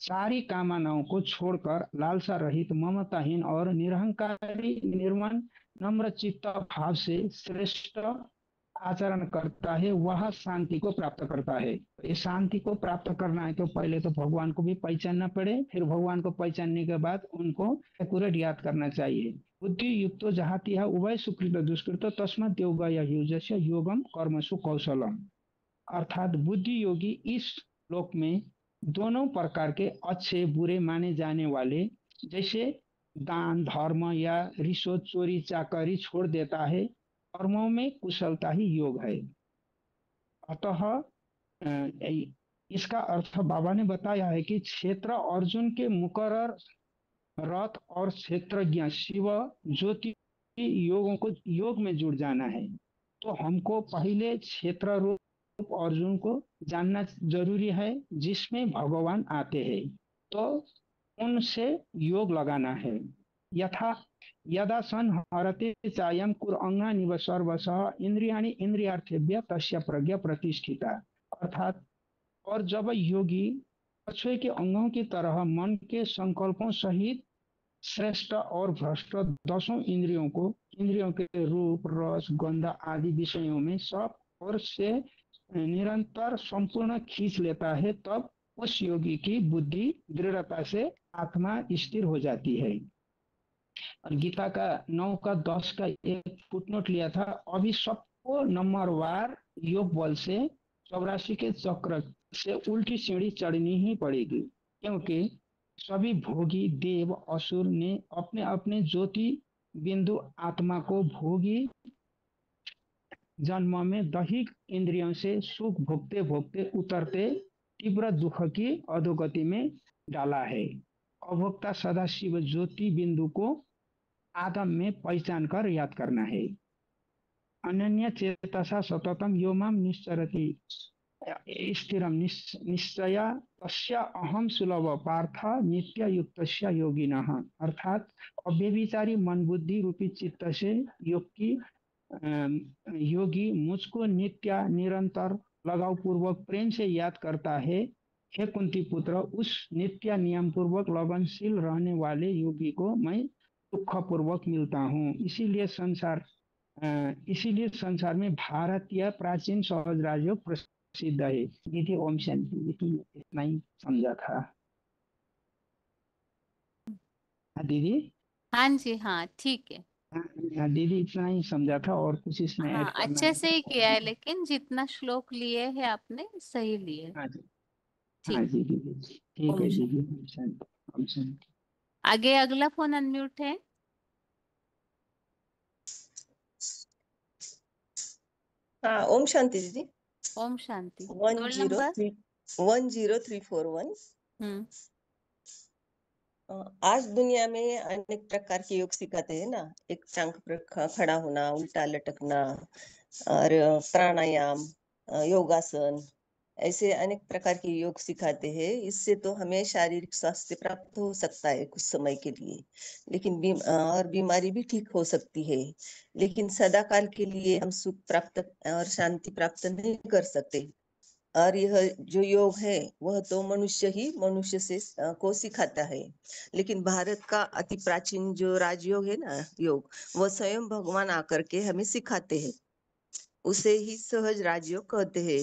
सारी कामनाओं को छोड़कर लालसा रहित ममताहीन और निरहंकारी निर्मल नम्र चित्त भाव से श्रेष्ठ आचरण करता है वह शांति को प्राप्त करता है। ये शांति को प्राप्त करना है तो पहले तो भगवान को भी पहचानना पड़े, फिर भगवान को पहचानने के बाद उनको पूरा याद करना चाहिए। बुद्धि युक्तो जहाती है उभय सुकृत दुष्कृत तस्मात् योगस्य योगम कर्मसु कौशलम। अर्थात बुद्धि योगी इस लोक में दोनों प्रकार के अच्छे बुरे माने जाने वाले, जैसे दान धर्म या रिश्वत चोरी चाकरी छोड़ देता है, कर्मों में कुशलता ही योग है। अतः इसका अर्थ बाबा ने बताया है कि क्षेत्र अर्जुन के मुकर्रर रथ और क्षेत्रज्ञ शिव ज्योति योगों को योग में जुड़ जाना है। तो हमको पहले क्षेत्र रूप अर्जुन को जानना जरूरी है जिसमें भगवान आते हैं, तो उनसे योग लगाना है। यथा यदा संहरते चायम कुरअंगानिव सर्वशः इंद्रियाणि इंद्रियार्थेभ्य तस्य प्रज्ञा प्रतिष्ठिता। अर्थात और जब योगी कछुए के अंगों की तरह मन के संकल्पों सहित श्रेष्ठ और भ्रष्ट दसों इंद्रियों के रूप रस गंध आदि विषयों में सब और से निरंतर संपूर्ण खींच लेता है, तब उस योगी की बुद्धि दृढ़ता से आत्मा स्थिर हो जाती है। और गीता का 9 का 10 का एक फुटनोट लिया था। अभी सबको नंबरवार योग बल से 84 के चक्र से उल्टी सीढ़ी चढ़नी ही पड़ेगी, क्योंकि सभी भोगी देव असुर ने अपने अपने ज्योति बिंदु आत्मा को भोगी जन्म में दैहिक इंद्रियों से सुख भोगते भोगते उतरते तीव्र दुख की अधोगति में डाला है। अभोक्ता सदाशिव ज्योति बिंदु को आदम में पहचान कर याद करना है। अनन्य चेतसा सततम यो माम निश्चरति स्थिरम निश्चय तस्य अहम सुलभ पार्थ नित्य युक्तस्य योगिनः। अर्थात अव्यभिचारी मन बुद्धि रूपी चित्त से योगी मुझको नित्य निरंतर लगाव पूर्वक प्रेम से याद करता है। हे कुंती पुत्र, उस नित्य नियम पूर्वक लगनशील रहने वाले योगी को मैं दुख पूर्वक मिलता हूँ। इसीलिए संसार में भारतीय प्राचीन सहज राजयोग प्रसिद्ध है। दीदी ओम शांति। इतना ही समझा था दीदी। हाँ जी, हाँ ठीक है। दीदी इतना ही समझा था और कुछ इसमें हाँ ऐड करना अच्छे है? से ही किया है, लेकिन जितना श्लोक लिए है आपने सही लिए। हाँ जी, ठीक। हाँ जी दीदी, ठीक ओम है शांति। दीदी। ओम शांति, ओम शांति। आगे अगला फोन अनम्यूट है। हाँ ओम शांति दीदी। ओम शांति। Roll number 10341। आज दुनिया में अनेक प्रकार के योग सिखाते हैं ना। एक टांग पर खड़ा होना, उल्टा लटकना और प्राणायाम, योगासन, ऐसे अनेक प्रकार के योग सिखाते हैं। इससे तो हमें शारीरिक स्वास्थ्य प्राप्त हो सकता है कुछ समय के लिए, लेकिन और बीमारी भी ठीक हो सकती है। लेकिन सदाकाल के लिए हम सुख प्राप्त और शांति प्राप्त नहीं कर सकते। और यह जो योग है वह तो मनुष्य ही मनुष्य से को सिखाता है। लेकिन भारत का अति प्राचीन जो राजयोग है ना योग, वह स्वयं भगवान आकर के हमें सिखाते हैं। उसे ही सहज राजयोग कहते हैं।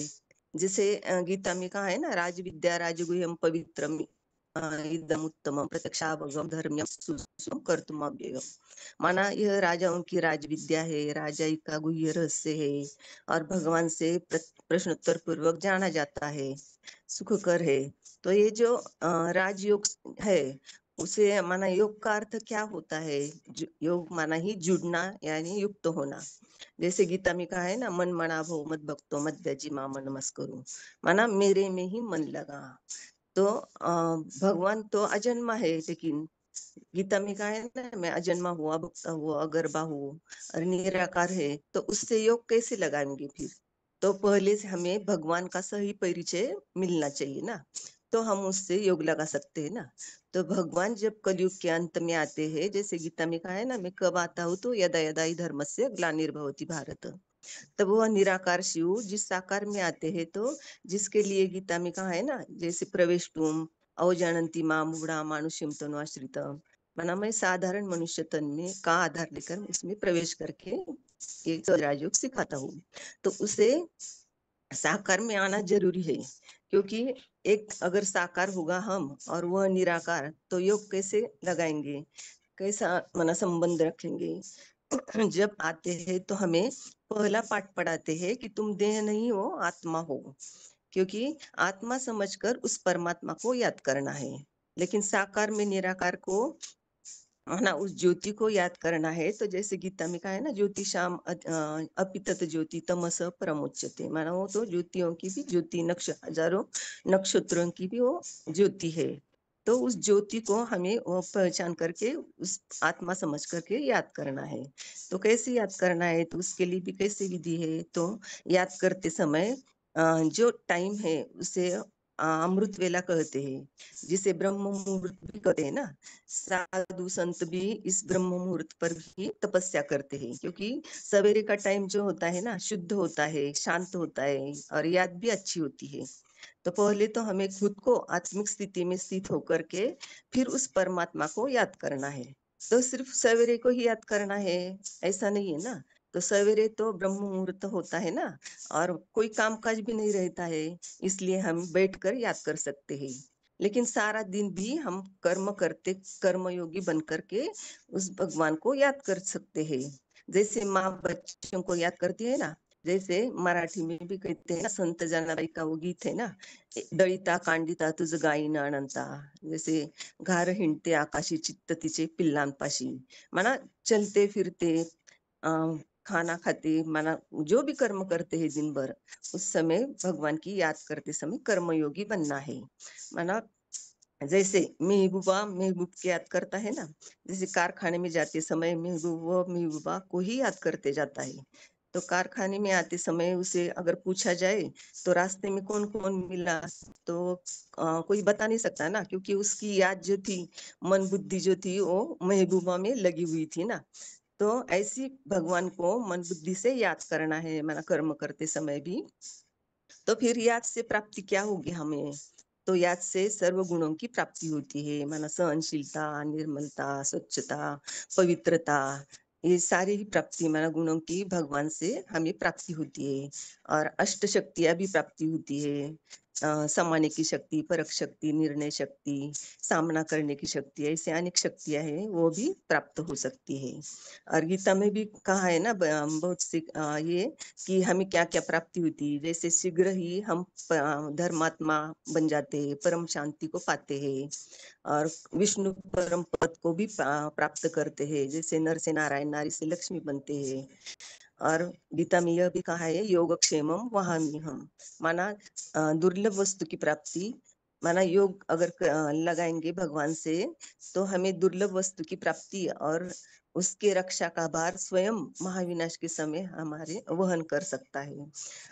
जिसे गीता में कहा है ना, राज विद्या राजगुह्यम पवित्रम इदम उत्तमम प्रत्यक्षावगम धर्म्यम सुसुम कर्तुम अव्ययम। माना यह राजाओं की राज विद्या है, राजाई का गुह्य रहस्य है और भगवान से प्रश्नोत्तर पूर्वक जाना जाता है, सुखकर है। तो ये जो राजयोग है उसे माना योग का अर्थ क्या होता है? योग माना ही जुड़ना यानी युक्त होना। जैसे गीता में कहा है ना, मन मना भो मत भक्तो मत व्यजी माम नमस्करो, माना मेरे में ही मन लगा। तो भगवान तो अजन्मा है, लेकिन गीता में कहा है ना, मैं अजन्मा हुआ, भक्ता हुआ, अगर्भा हूँ और निराकार है, तो उससे योग कैसे लगाएंगे फिर? तो पहले से हमें भगवान का सही परिचय मिलना चाहिए ना, तो हम उससे योग लगा सकते हैं ना। तो भगवान जब कलयुग के अंत में आते हैं, जैसे गीता में कहा है ना, मैं कब आता हूँ, तो यदा यदा ही धर्मस्य ग्लानिर्भवति भारत, तब वह निराकार शिव जिस साकार में आते हैं, तो जिसके लिए गीता में कहा है ना, जैसे प्रवेश तुम अवजानंती माम मूढ़ा मानुष्यम तनुआश्रित, माना मैं साधारण मनुष्य तन में का आधार लेकर उसमें प्रवेश करके ये राजयोग सिखाता हूँ। तो उसे साकार में आना जरूरी है, क्योंकि एक अगर साकार होगा हम और वह निराकार, तो योग कैसे लगाएंगे, कैसा माना संबंध रखेंगे? जब आते हैं तो हमें पहला पाठ पढ़ाते हैं कि तुम देह नहीं हो, आत्मा हो, क्योंकि आत्मा समझकर उस परमात्मा को याद करना है। लेकिन साकार में निराकार को माना उस ज्योति को याद करना है। तो जैसे गीता में कहा है ना, ज्योति शाम अपितत ज्योति तमस परमोच्यते, माना वो तो ज्योतियों की भी ज्योति, हजारों नक्षत्रों की भी वो ज्योति है। तो उस ज्योति को हमें वो पहचान करके उस आत्मा समझ करके याद करना है। तो कैसे याद करना है, तो उसके लिए भी कैसे विधि है? तो याद करते समय जो टाइम है उसे अमृत वेला कहते हैं, जिसे ब्रह्म मुहूर्त भी कहते हैं ना। साधु संत भी इस ब्रह्म मुहूर्त पर भी तपस्या करते हैं, क्योंकि सवेरे का टाइम जो होता है ना, शुद्ध होता है, शांत होता है और याद भी अच्छी होती है। तो पहले तो हमें खुद को आत्मिक स्थिति में स्थित होकर के फिर उस परमात्मा को याद करना है। तो सिर्फ सवेरे को ही याद करना है ऐसा नहीं है ना। तो सवेरे तो ब्रह्म मुहूर्त होता है ना, और कोई कामकाज भी नहीं रहता है, इसलिए हम बैठकर याद कर सकते हैं। लेकिन सारा दिन भी हम कर्म करते, कर्मयोगी बन करके उस भगवान को याद कर सकते हैं। जैसे माँ बच्चों को याद करती है ना, जैसे मराठी में भी कहते हैं ना, संत जनाबाई का वो गीत है ना, दळिता कांडिता तुझ गायीन अनंता, जैसे घार हिंडते आकाशी चित्त तिचे पिल्लांपाशी, माना चलते फिरते खाना खाते, माना जो भी कर्म करते हैं दिन भर, उस समय भगवान की याद करते समय कर्मयोगी बनना है। माना जैसे महबूबा महबूब की याद करता है ना, जैसे कारखाने में जाते समय महबूबा को ही याद करते जाता है। तो कारखाने में आते समय उसे अगर पूछा जाए तो रास्ते में कौन कौन मिला, तो कोई बता नहीं सकता ना, क्योंकि उसकी याद जो थी, मन बुद्धि जो थी, वो महबूबा में लगी हुई थी ना। तो ऐसी भगवान को मन बुद्धि से याद करना है, माना कर्म करते समय भी। तो फिर याद से प्राप्ति क्या होगी हमें? तो याद से सर्व गुणों की प्राप्ति होती है, माना सहनशीलता, निर्मलता, स्वच्छता, पवित्रता, ये सारी ही प्राप्ति माना गुणों की भगवान से हमें प्राप्ति होती है। और अष्ट शक्तियां भी प्राप्ति होती है, समाने की शक्ति, परख शक्ति, निर्णय शक्ति, सामना करने की शक्ति, ऐसे अनेक शक्तियां हैं, वो भी प्राप्त हो सकती है। और गीता में भी कहा है ना बहुत सी ये कि हमें क्या क्या प्राप्ति होती है। जैसे शीघ्र ही हम धर्मात्मा बन जाते हैं, परम शांति को पाते हैं, और विष्णु परम पद को भी प्राप्त करते हैं, जैसे नर से नारायण, नारी से लक्ष्मी बनते हैं। और गीता में यह भी कहा है, योगक्षेमम वहाम्यहम्, माना दुर्लभ वस्तु की प्राप्ति, माना योग अगर लगाएंगे भगवान से, तो हमें दुर्लभ वस्तु की प्राप्ति और उसके रक्षा का भार स्वयं महाविनाश के समय हमारे वहन कर सकता है।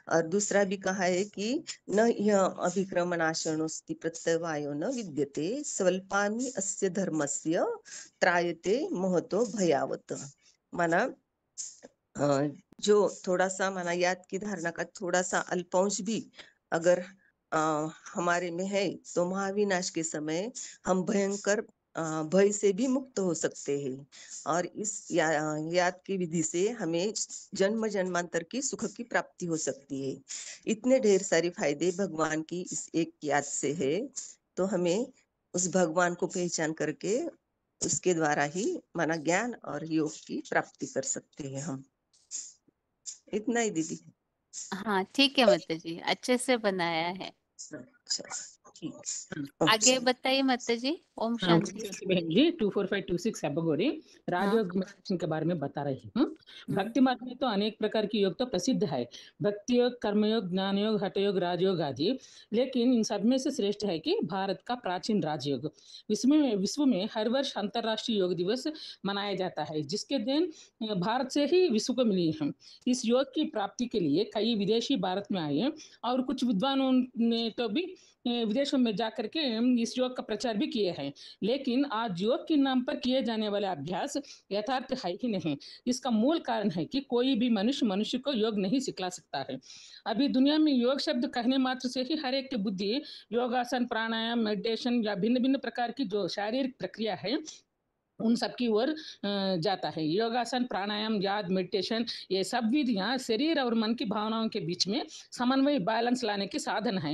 और दूसरा भी कहा है कि न यह अभिक्रमणाशनोस्ति प्रत्यवायो न विद्यते स्वल्पानि अस्य धर्मस्य त्रायते महतो भयावत, माना जो थोड़ा सा माना याद की धारणा का थोड़ा सा अल्पांश भी अगर हमारे में है, तो महाविनाश के समय हम भयंकर भय से भी मुक्त हो सकते हैं। और इस याद की विधि से हमें जन्म जन्मांतर की सुख की प्राप्ति हो सकती है। इतने ढेर सारे फायदे भगवान की इस एक याद से है। तो हमें उस भगवान को पहचान करके उसके द्वारा ही माना ज्ञान और योग की प्राप्ति कर सकते हैं हम। इतना ही दीदी। हाँ ठीक है माता जी, अच्छे से बनाया है। अच्छा ठीक, आगे बताइए माता जी। ओम शांति। बहन जी 24526 कैटेगरी राजयोग मेडिटेशन के बारे में बता रही हूँ। भक्ति मार्ग में तो अनेक प्रकार की योग तो प्रसिद्ध है, भक्ति योग, कर्मयोग, ज्ञान योग, हठ योग, राजयोग आदि। लेकिन इन सब में से श्रेष्ठ है कि भारत का प्राचीन राजयोग। विश्व में हर वर्ष अंतर्राष्ट्रीय योग दिवस मनाया जाता है, जिसके दिन भारत से ही विश्व को मिली है। इस योग की प्राप्ति के लिए कई विदेशी भारत में आए और कुछ विद्वानों ने तो भी विदेशों में जाकर के इस योग का प्रचार भी किए हैं। लेकिन आज योग के नाम पर किए जाने वाले अभ्यास यथार्थ है ही नहीं। इसका मूल कारण है कि कोई भी मनुष्य को योग नहीं सिखला सकता है। अभी दुनिया में योग शब्द कहने मात्र से ही हर एक की बुद्धि योगासन, प्राणायाम, मेडिटेशन या भिन्न भिन्न प्रकार की जो शारीरिक प्रक्रिया है उन सब की ओर जाता है। योगासन, प्राणायाम, याद, मेडिटेशन, ये सब विधियां शरीर और मन की भावनाओं के बीच में समन्वय, बैलेंस लाने के साधन हैं।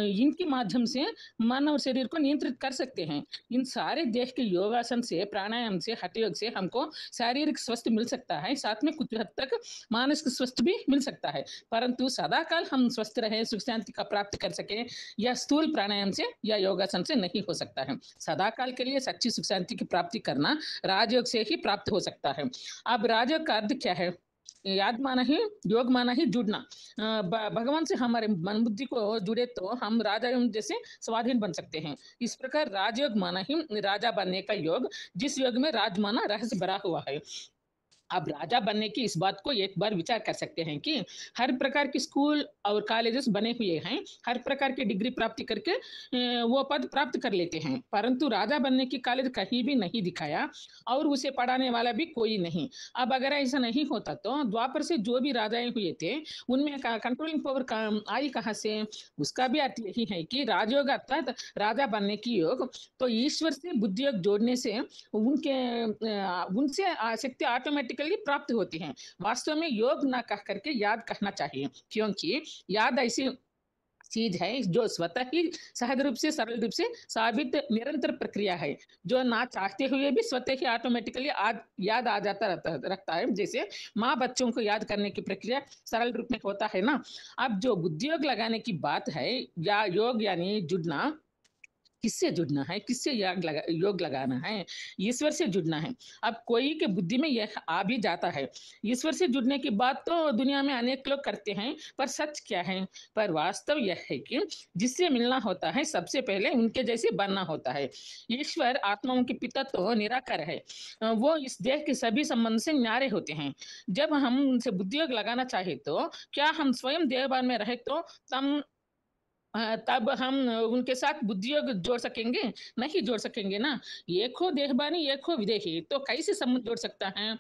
इनके माध्यम से मन और शरीर को नियंत्रित कर सकते हैं। इन सारे देश के योगासन से, प्राणायाम से, हठ योग से हमको शारीरिक स्वस्थ मिल सकता है, साथ में कुछ हद तक मानसिक स्वस्थ भी मिल सकता है। परंतु सदाकाल हम स्वस्थ रहे, सुख शांति का प्राप्त कर सके, यह स्थूल प्राणायाम से या योगासन से नहीं हो सकता है। सदाकाल के लिए सच्ची सुख शांति की प्राप्ति करना राजयोग से ही प्राप्त हो सकता है। अब राजयोग का अर्थ क्या है? याद माना ही, योग माना ही जुड़ना। भगवान से हमारे मन बुद्धि को जुड़े तो हम राजा जैसे स्वाधीन बन सकते हैं। इस प्रकार राजयोग माना ही राजा बनने का योग, जिस योग में राज माना रहस्य भरा हुआ है। अब राजा बनने की इस बात को एक बार विचार कर सकते हैं कि हर प्रकार के स्कूल और कॉलेजेस बने हुए हैं, हर प्रकार की डिग्री प्राप्ति करके वो पद प्राप्त कर लेते हैं, परंतु राजा बनने की कॉलेज कहीं भी नहीं दिखाया और उसे पढ़ाने वाला भी कोई नहीं। अब अगर ऐसा नहीं होता तो द्वापर से जो भी राजाएं हुए थे उनमें कंट्रोलिंग पावर आई कहाँ से? उसका भी अर्थ यही है कि राजयोग अर्थात राजा बनने की योग, तो ईश्वर से बुद्धि योग जोड़ने से उनसे आसक्ति ऑटोमेटिकली प्राप्त होती है। वास्तव में योग ना कह करके याद कहना चाहिए, क्योंकि याद ऐसी चीज है जो स्वतः ही सहज रूप से, सरल रूप से साबित निरंतर प्रक्रिया है, जो ना चाहते हुए भी स्वतः ही ऑटोमेटिकली याद आ जाता रखता है। जैसे माँ बच्चों को याद करने की प्रक्रिया सरल रूप में होता है ना। अब जो बुद्धि योग लगाने की बात है, या योग यानी जुड़ना, किससे जुड़ना है, किससे योग लगाना है? ईश्वर से जुड़ना है। अब कोई के बुद्धि में यह आ भी जाता है। ईश्वर से जुड़ने की बात तो दुनिया में अनेक लोग करते हैं, पर सच क्या है? पर वास्तव यह है कि जिससे मिलना होता है सबसे पहले उनके जैसे बनना होता है। ईश्वर आत्माओं के पिता तो निराकार है, वो इस देह के सभी संबंध से न्यारे होते हैं। जब हम उनसे बुद्धि योग लगाना चाहे तो क्या हम स्वयं देहभान में रहे तो तब हम उनके साथ बुद्धि योग जोड़ सकेंगे? नहीं जोड़ सकेंगे ना। एक हो देहबानी, एक हो विदेही, तो कैसे संबंध जोड़ सकता है?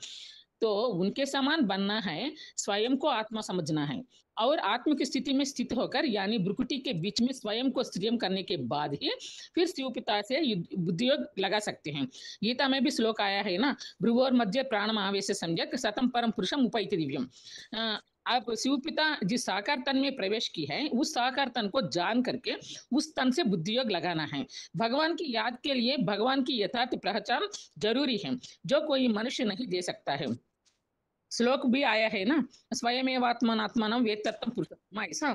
तो उनके समान बनना है, स्वयं को आत्मा समझना है और आत्म की स्थिति में स्थित होकर, यानी भ्रुकुटी के बीच में स्वयं को संयम करने के बाद ही फिर शिव पिता से बुद्धि योग लगा सकते हैं। गीता में भी श्लोक आया है ना, भ्रुवोर मध्य प्राणम आवेश सम्यक सतम परम पुरुषम उपैति दिव्यम। अब शिव पिता जिस साकार तन में प्रवेश की है, उस साकार तन को जान करके उस तन से बुद्धि योग लगाना है। भगवान की याद के लिए भगवान की यथार्थ पहचान जरूरी है, जो कोई मनुष्य नहीं दे सकता है। श्लोक भी आया है ना, स्वयं आत्मानं वेत्तत्वं पुरुषोत्तम, ऐसा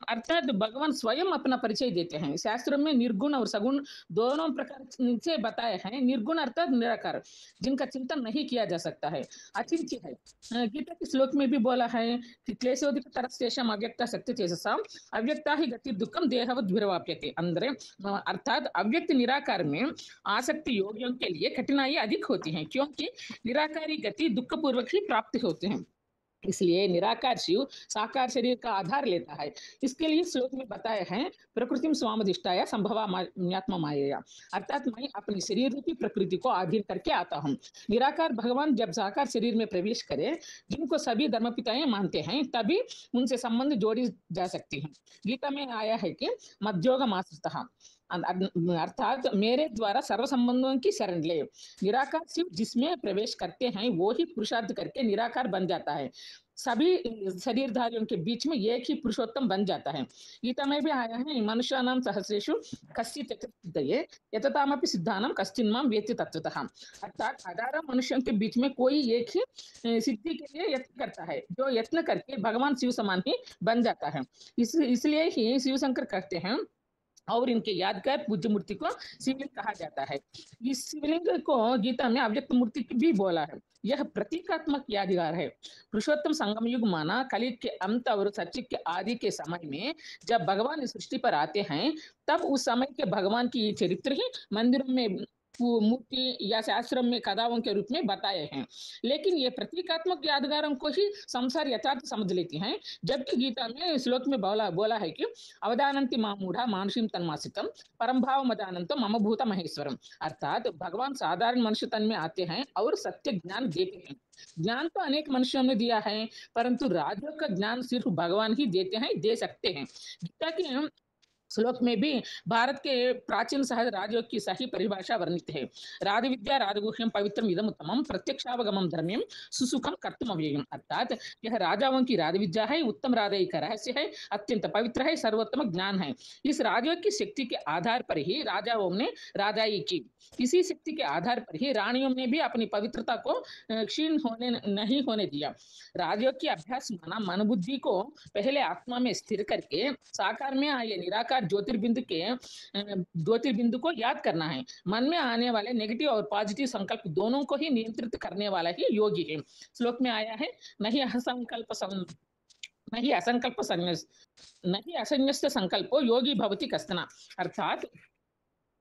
अर्थात भगवान स्वयं अपना परिचय देते हैं। शास्त्र में निर्गुण और सगुण दोनों प्रकार से बताए हैं। निर्गुण अर्थात निराकार, जिनका चिंतन नहीं किया जा सकता है, अचिंत्य है। गीता के श्लोक में भी बोला है कि क्लेशोदित तरस्तेषाम् अव्यक्ता शक्ति चेतसाम् अव्यक्ता ही गति दुखम देहवत् विरवाप्यते। अंदर अर्थात अव्यक्त निराकार में आसक्ति योगियों के लिए कठिनाई अधिक होती है, क्योंकि निराकारी गति दुख पूर्वक ही प्राप्त होते हैं। इसलिए निराकार शिव साकार शरीर का आधार लेता है। इसके लिए श्लोक में बताया है, प्रकृतिम स्वामधिष्ठाया संभवाम्यात्मा मायया, अर्थात मैं अपनी शरीर रूपी प्रकृति को अधीन करके आता हूँ। निराकार भगवान जब साकार शरीर में प्रवेश करे, जिनको सभी धर्मपिताएं मानते हैं, तभी उनसे संबंध जोड़ी जा सकती हैं। गीता में आया है कि मध्योगम आश्रितः, अर्थात मेरे द्वारा सर्व संबंधों की शरण ले। निराकार शिव जिसमें प्रवेश करते हैं वो ही पुरुषार्थ करके निराकार बन जाता है, सभी शरीरधारियों के बीच में एक ही पुरुषोत्तम बन जाता है। गीता में भी आया है, मनुष्यानां सहस्रेषु कश्चित् सिद्धये यततामपि सिद्धानां कश्चिन् मां वेत्ति तत्त्वतः, अर्थात हजारों मनुष्यों के बीच में कोई एक ही सिद्धि के लिए यत्न करता है, जो यत्न करके भगवान शिव समान ही बन जाता है। इसलिए ही शिव शंकर कहते हैं, और इनके यादगार पूज्य मूर्ति को शिवलिंग कहा जाता है। इस शिवलिंग को गीता में अव्यक्त मूर्ति भी बोला है। यह प्रतीकात्मक यादगार है। पुरुषोत्तम संगम युग माना कलयुग के अंत और सतयुग के आदि के समय में जब भगवान इस सृष्टि पर आते हैं, तब उस समय के भगवान की चरित्र ही मंदिरों में मूर्ति या शास्त्रों में कथाओं के रूप में बताए हैं। लेकिन ये प्रतीकात्मक यादगारों को ही संसार यथार्थ समझ लेती हैं, जबकि गीता में श्लोक में बोला है कि अवदानंति मामूढ़ा मानुषीम तन्मासितम परम भाव मदानंतो मम भूत महेश्वरम। अर्थात भगवान साधारण मनुष्य तन में आते हैं और सत्य ज्ञान देते हैं। ज्ञान तो अनेक मनुष्यों ने दिया है, परंतु राजयोग का ज्ञान सिर्फ भगवान ही देते हैं, दे सकते हैं। गीता के श्लोक में भी भारत के प्राचीन सहज राजयोग की सही परिभाषा वर्णित है। राज विद्या राजगुह्यम पवित्रम इदम उत्तमम प्रत्यक्षावगमम धर्म्यम सुसुखम कर्तुम अव्ययम। अर्थात यह राजाओं की राज विद्या है, उत्तम राजय का रहस्य है, अत्यंत पवित्र है, सर्वोत्तम ज्ञान है। इस राजयोग की शक्ति के आधार पर ही राजाओं ने राजाई की। इसी शक्ति के आधार पर ही रानियों ने भी अपनी पवित्रता को क्षीण नहीं होने दिया। राजयोग की अभ्यास माना मन बुद्धि को पहले आत्मा में स्थिर करके साकार में आए निराकार ज्योतिर्बिंदु को याद करना है। मन में आने वाले नेगेटिव और पॉजिटिव संकल्प दोनों को ही नियंत्रित करने वाला ही योगी है। श्लोक में आया है, नहीं असंन्यस्त संकल्पो योगी भवति कश्चन। अर्थात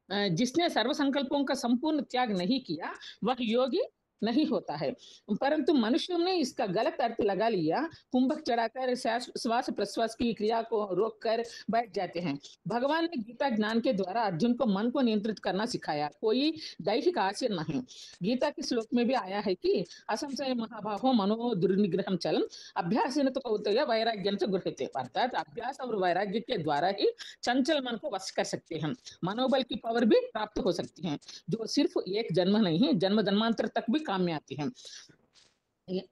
जिसने सर्व संकल्पों का संपूर्ण त्याग नहीं किया वह योगी नहीं होता है। परंतु मनुष्यों ने इसका गलत अर्थ लगा लिया, कुंभक चढ़ाकर श्वास प्रश्वास की क्रिया को रोककर बैठ जाते हैं। भगवान ने गीता ज्ञान के द्वारा अर्जुन को मन को नियंत्रित करना सिखाया, कोई दैहिक आचरण नहीं। गीता के श्लोक में भी आया है कि असंशय महाबाहो मनो दुर्निग्रहम चलम अभ्यासेन तो कौतय वैराग्यं च गृह्यते। अर्थात अभ्यास और वैराग्य के द्वारा ही चंचल मन को वश कर सकते हैं, मनोबल की पावर भी प्राप्त हो सकती है, जो सिर्फ एक जन्म नहीं जन्म जन्मांतर तक भी काम में आती है।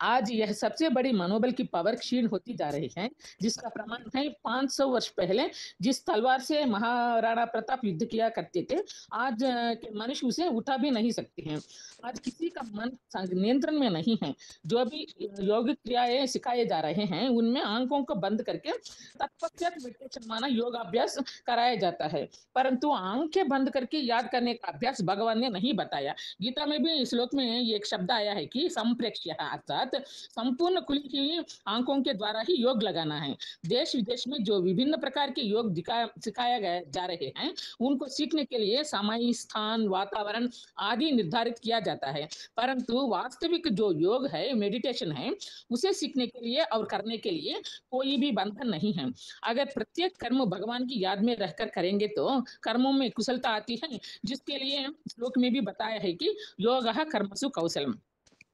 आज यह सबसे बड़ी मनोबल की पावर क्षीण होती जा रही है, जिसका प्रमाण है 500 वर्ष पहले जिस तलवार से महाराणा प्रताप युद्ध किया करते थे, आज के मनुष्य उसे उठा भी नहीं सकते हैं। आज किसी का मन नियंत्रण में नहीं है। जो भी योगिक क्रियाएं सिखाए जा रहे हैं उनमें आंखों को बंद करके तत्पश्चात मेडिटेशन माना योग अभ्यास कराया जाता है, परंतु आंखें बंद करके याद करने का अभ्यास भगवान ने नहीं बताया। गीता में भी श्लोक में एक शब्द आया है कि संप्रेक्ष्य, अर्थात संपूर्ण खुली हुई आंखों के द्वारा ही योग लगाना है। देश विदेश में जो विभिन्न प्रकार के योग सिखाया गया जा रहे हैं उनको सीखने के लिए समय, स्थान, वातावरण आदि निर्धारित किया जाता है, परंतु वास्तविक जो योग है, मेडिटेशन है, उसे सीखने के लिए और करने के लिए कोई भी बंधन नहीं है। अगर प्रत्येक कर्म भगवान की याद में रहकर करेंगे तो कर्मों में कुशलता आती है, जिसके लिए श्लोक में भी बताया है कि योगः कर्मसु कौशलम।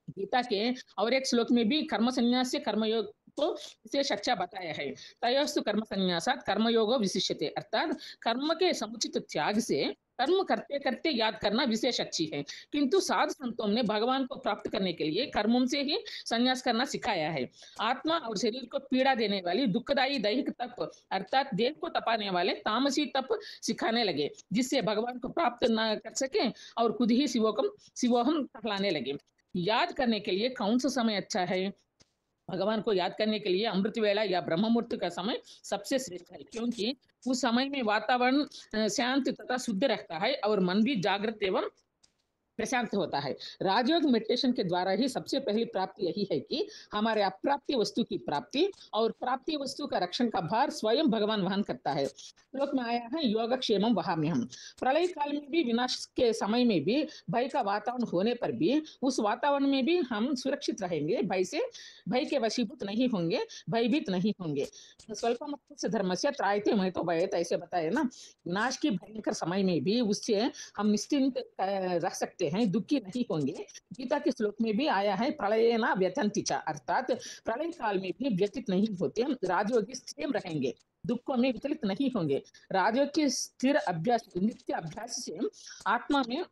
गीता के और एक श्लोक में भी कर्म संन्यास से कर्मयोग को विशेष अच्छा बताया है। तयोस्तु कर्म संन्यासात् कर्मयोगो विशिष्यते। अर्थात कर्म के समुचित त्याग से कर्म करते करते याद करना विशेष अच्छी है, किंतु साधु संतों ने भगवान को प्राप्त करने के लिए कर्मों से ही संन्यास करना सिखाया है। आत्मा और शरीर को पीड़ा देने वाली दुखदायी दैहिक तप अर्थात देह को तपाने वाले तामसी तप सिखाने लगे, जिससे भगवान को प्राप्त न कर सके और खुद ही शिवोहम कहलाने लगे। याद करने के लिए कौन सा समय अच्छा है? भगवान को याद करने के लिए अमृत वेला या ब्रह्म मुहूर्त का समय सबसे श्रेष्ठ है, क्योंकि उस समय में वातावरण शांत तथा शुद्ध रहता है और मन भी जागृत एवं प्रशांत होता है। राजयोग मेडिटेशन के द्वारा ही सबसे पहली प्राप्ति यही है कि हमारे अप्राप्ति वस्तु की प्राप्ति और प्राप्ति वस्तु का रक्षण का भार स्वयं भगवान वहन करता है। श्लोक में आया है योगक्षेमम वहाम्यहम्। प्रलय काल में भी, विनाश के समय में भी भय का वातावरण होने पर भी उस वातावरण में भी हम सुरक्षित रहेंगे, भय के वशीभूत नहीं होंगे, भयभीत नहीं होंगे। स्वल्पमस्य धर्मस्य त्रायते महतो भयेत, ऐसे बताए ना। विनाश की भयंकर समय में भी उससे हम निश्चिंत रह सकते हैं, दुखी नहीं होंगे। गीता के श्लोक में भी आया है प्रलयेन व्यथन्ति च, अर्थात प्रलय काल में भी व्यतीत नहीं होते, राजयोगी स्थिर रहेंगे, दुखों में विचलित नहीं होंगे। राजयोग के स्थिर अभ्यास, नित्य अभ्यास से आत्मा में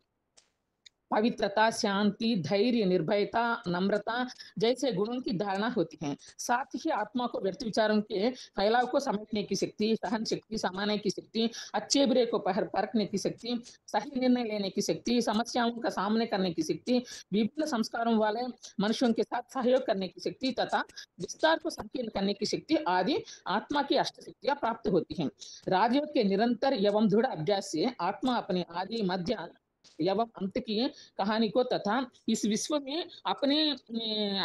पवित्रता, शांति, धैर्य, निर्भयता, नम्रता जैसे गुणों की धारणा होती है। साथ ही आत्मा को व्यर्थ विचारों के फैलाव को समेटने की शक्ति, सहन शक्ति, समाने की शक्ति, अच्छे बुरे को परखने की शक्ति, सही निर्णय लेने की शक्ति, समस्याओं का सामने करने की शक्ति, विभिन्न संस्कारों वाले मनुष्यों के साथ सहयोग करने की शक्ति तथा विस्तार को संकीर्ण करने की शक्ति आदि आत्मा की अष्ट शक्तियां प्राप्त होती हैं। राजयोग के निरंतर एवं दृढ़ अभ्यास से आत्मा अपने आदि मध्य एवं अंत की कहानी को तथा इस विश्व में अपने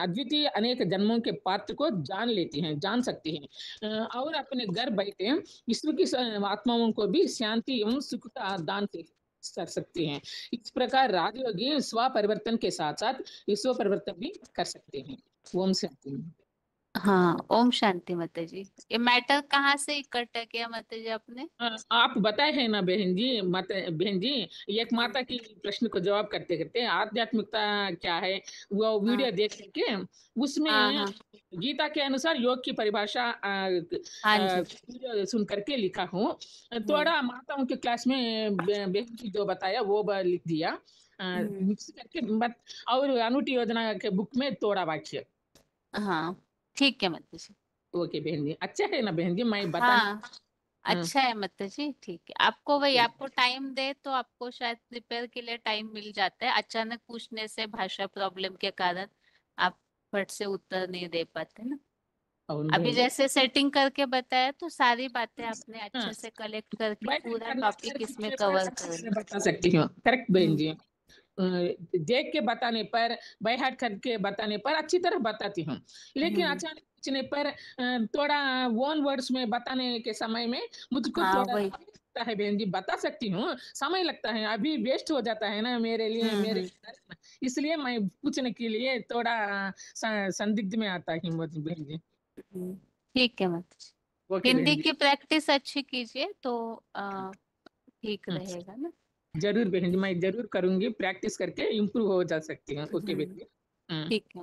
अद्वितीय अनेक जन्मों के पात्र को जान लेती हैं, जान सकती हैं और अपने घर बैठे विश्व की आत्माओं को भी शांति एवं सुख का दान कर सकते हैं। इस प्रकार राजयोगी स्व परिवर्तन के साथ साथ विश्व परिवर्तन भी कर सकते हैं। ओम शांति। हाँ, ओम शांति माता जी। ये मैटर कहाँ से इकट्ठा किया माता जी आपने? आप बताए हैं ना बहन जी, बहन जी एक माता की प्रश्न को जवाब करते करते आध्यात्मिकता क्या है वो वीडियो देख के उसमें गीता के अनुसार योग की परिभाषा वीडियो सुन करके लिखा हूँ। थोड़ा माताओं के क्लास में बहन जी जो बताया वो लिख दिया मिक्स करके, और अनुट योजना के बुक में थोड़ा वाक्य। हाँ ठीक है माता जी। ओके बहन जी, अच्छा है ना बहन जी मैं बता। हाँ अच्छा है माता जी, ठीक है। आपको वही आपको टाइम दे तो आपको शायद प्रिपेयर के लिए टाइम मिल जाता है। अचानक पूछने से भाषा प्रॉब्लम के कारण आप फट से उत्तर नहीं दे पाते ना। अभी जैसे सेटिंग करके बताया तो सारी बातें आपने अच्छे से कलेक्ट करके पूरा टॉपिक इसमें कवर कर बता सकती हूँ। करेक्ट बहन जी, देख के बताने पर, बाय हार्ट करके बताने पर अच्छी तरह बताती हूँ, लेकिन अचानक पूछने पर थोड़ा वन वर्ड्स में बताने के समय में मुझको थोड़ा लगता है बहन जी। बता सकती हूँ, समय लगता है, अभी वेस्ट हो जाता है ना मेरे लिए, मेरे इसलिए मैं पूछने के लिए थोड़ा संदिग्ध में आता है बहन जी। ठीक है माता जी। हिंदी की प्रैक्टिस अच्छी कीजिए तो ठीक रहेगा ना। जरूर बहन जी, मैं जरूर करूंगी, प्रैक्टिस करके इम्प्रूव हो जा सकती हूँ। ओके बहन जी। ठीक है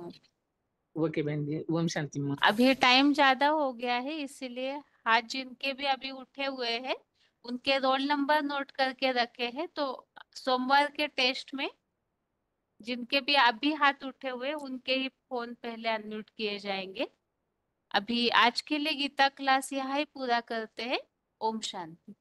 ओके बहन जी, ओम शांति मां। अभी टाइम ज्यादा हो गया है इसीलिए हाथ जिनके भी अभी उठे हुए हैं उनके रोल नंबर नोट करके रखे हैं, तो सोमवार के टेस्ट में जिनके भी अभी हाथ उठे हुए उनके ही फोन पहले अनम्यूट किए जाएंगे। अभी आज के लिए गीता क्लास यहाँ ही पूरा करते हैं। ओम शांति।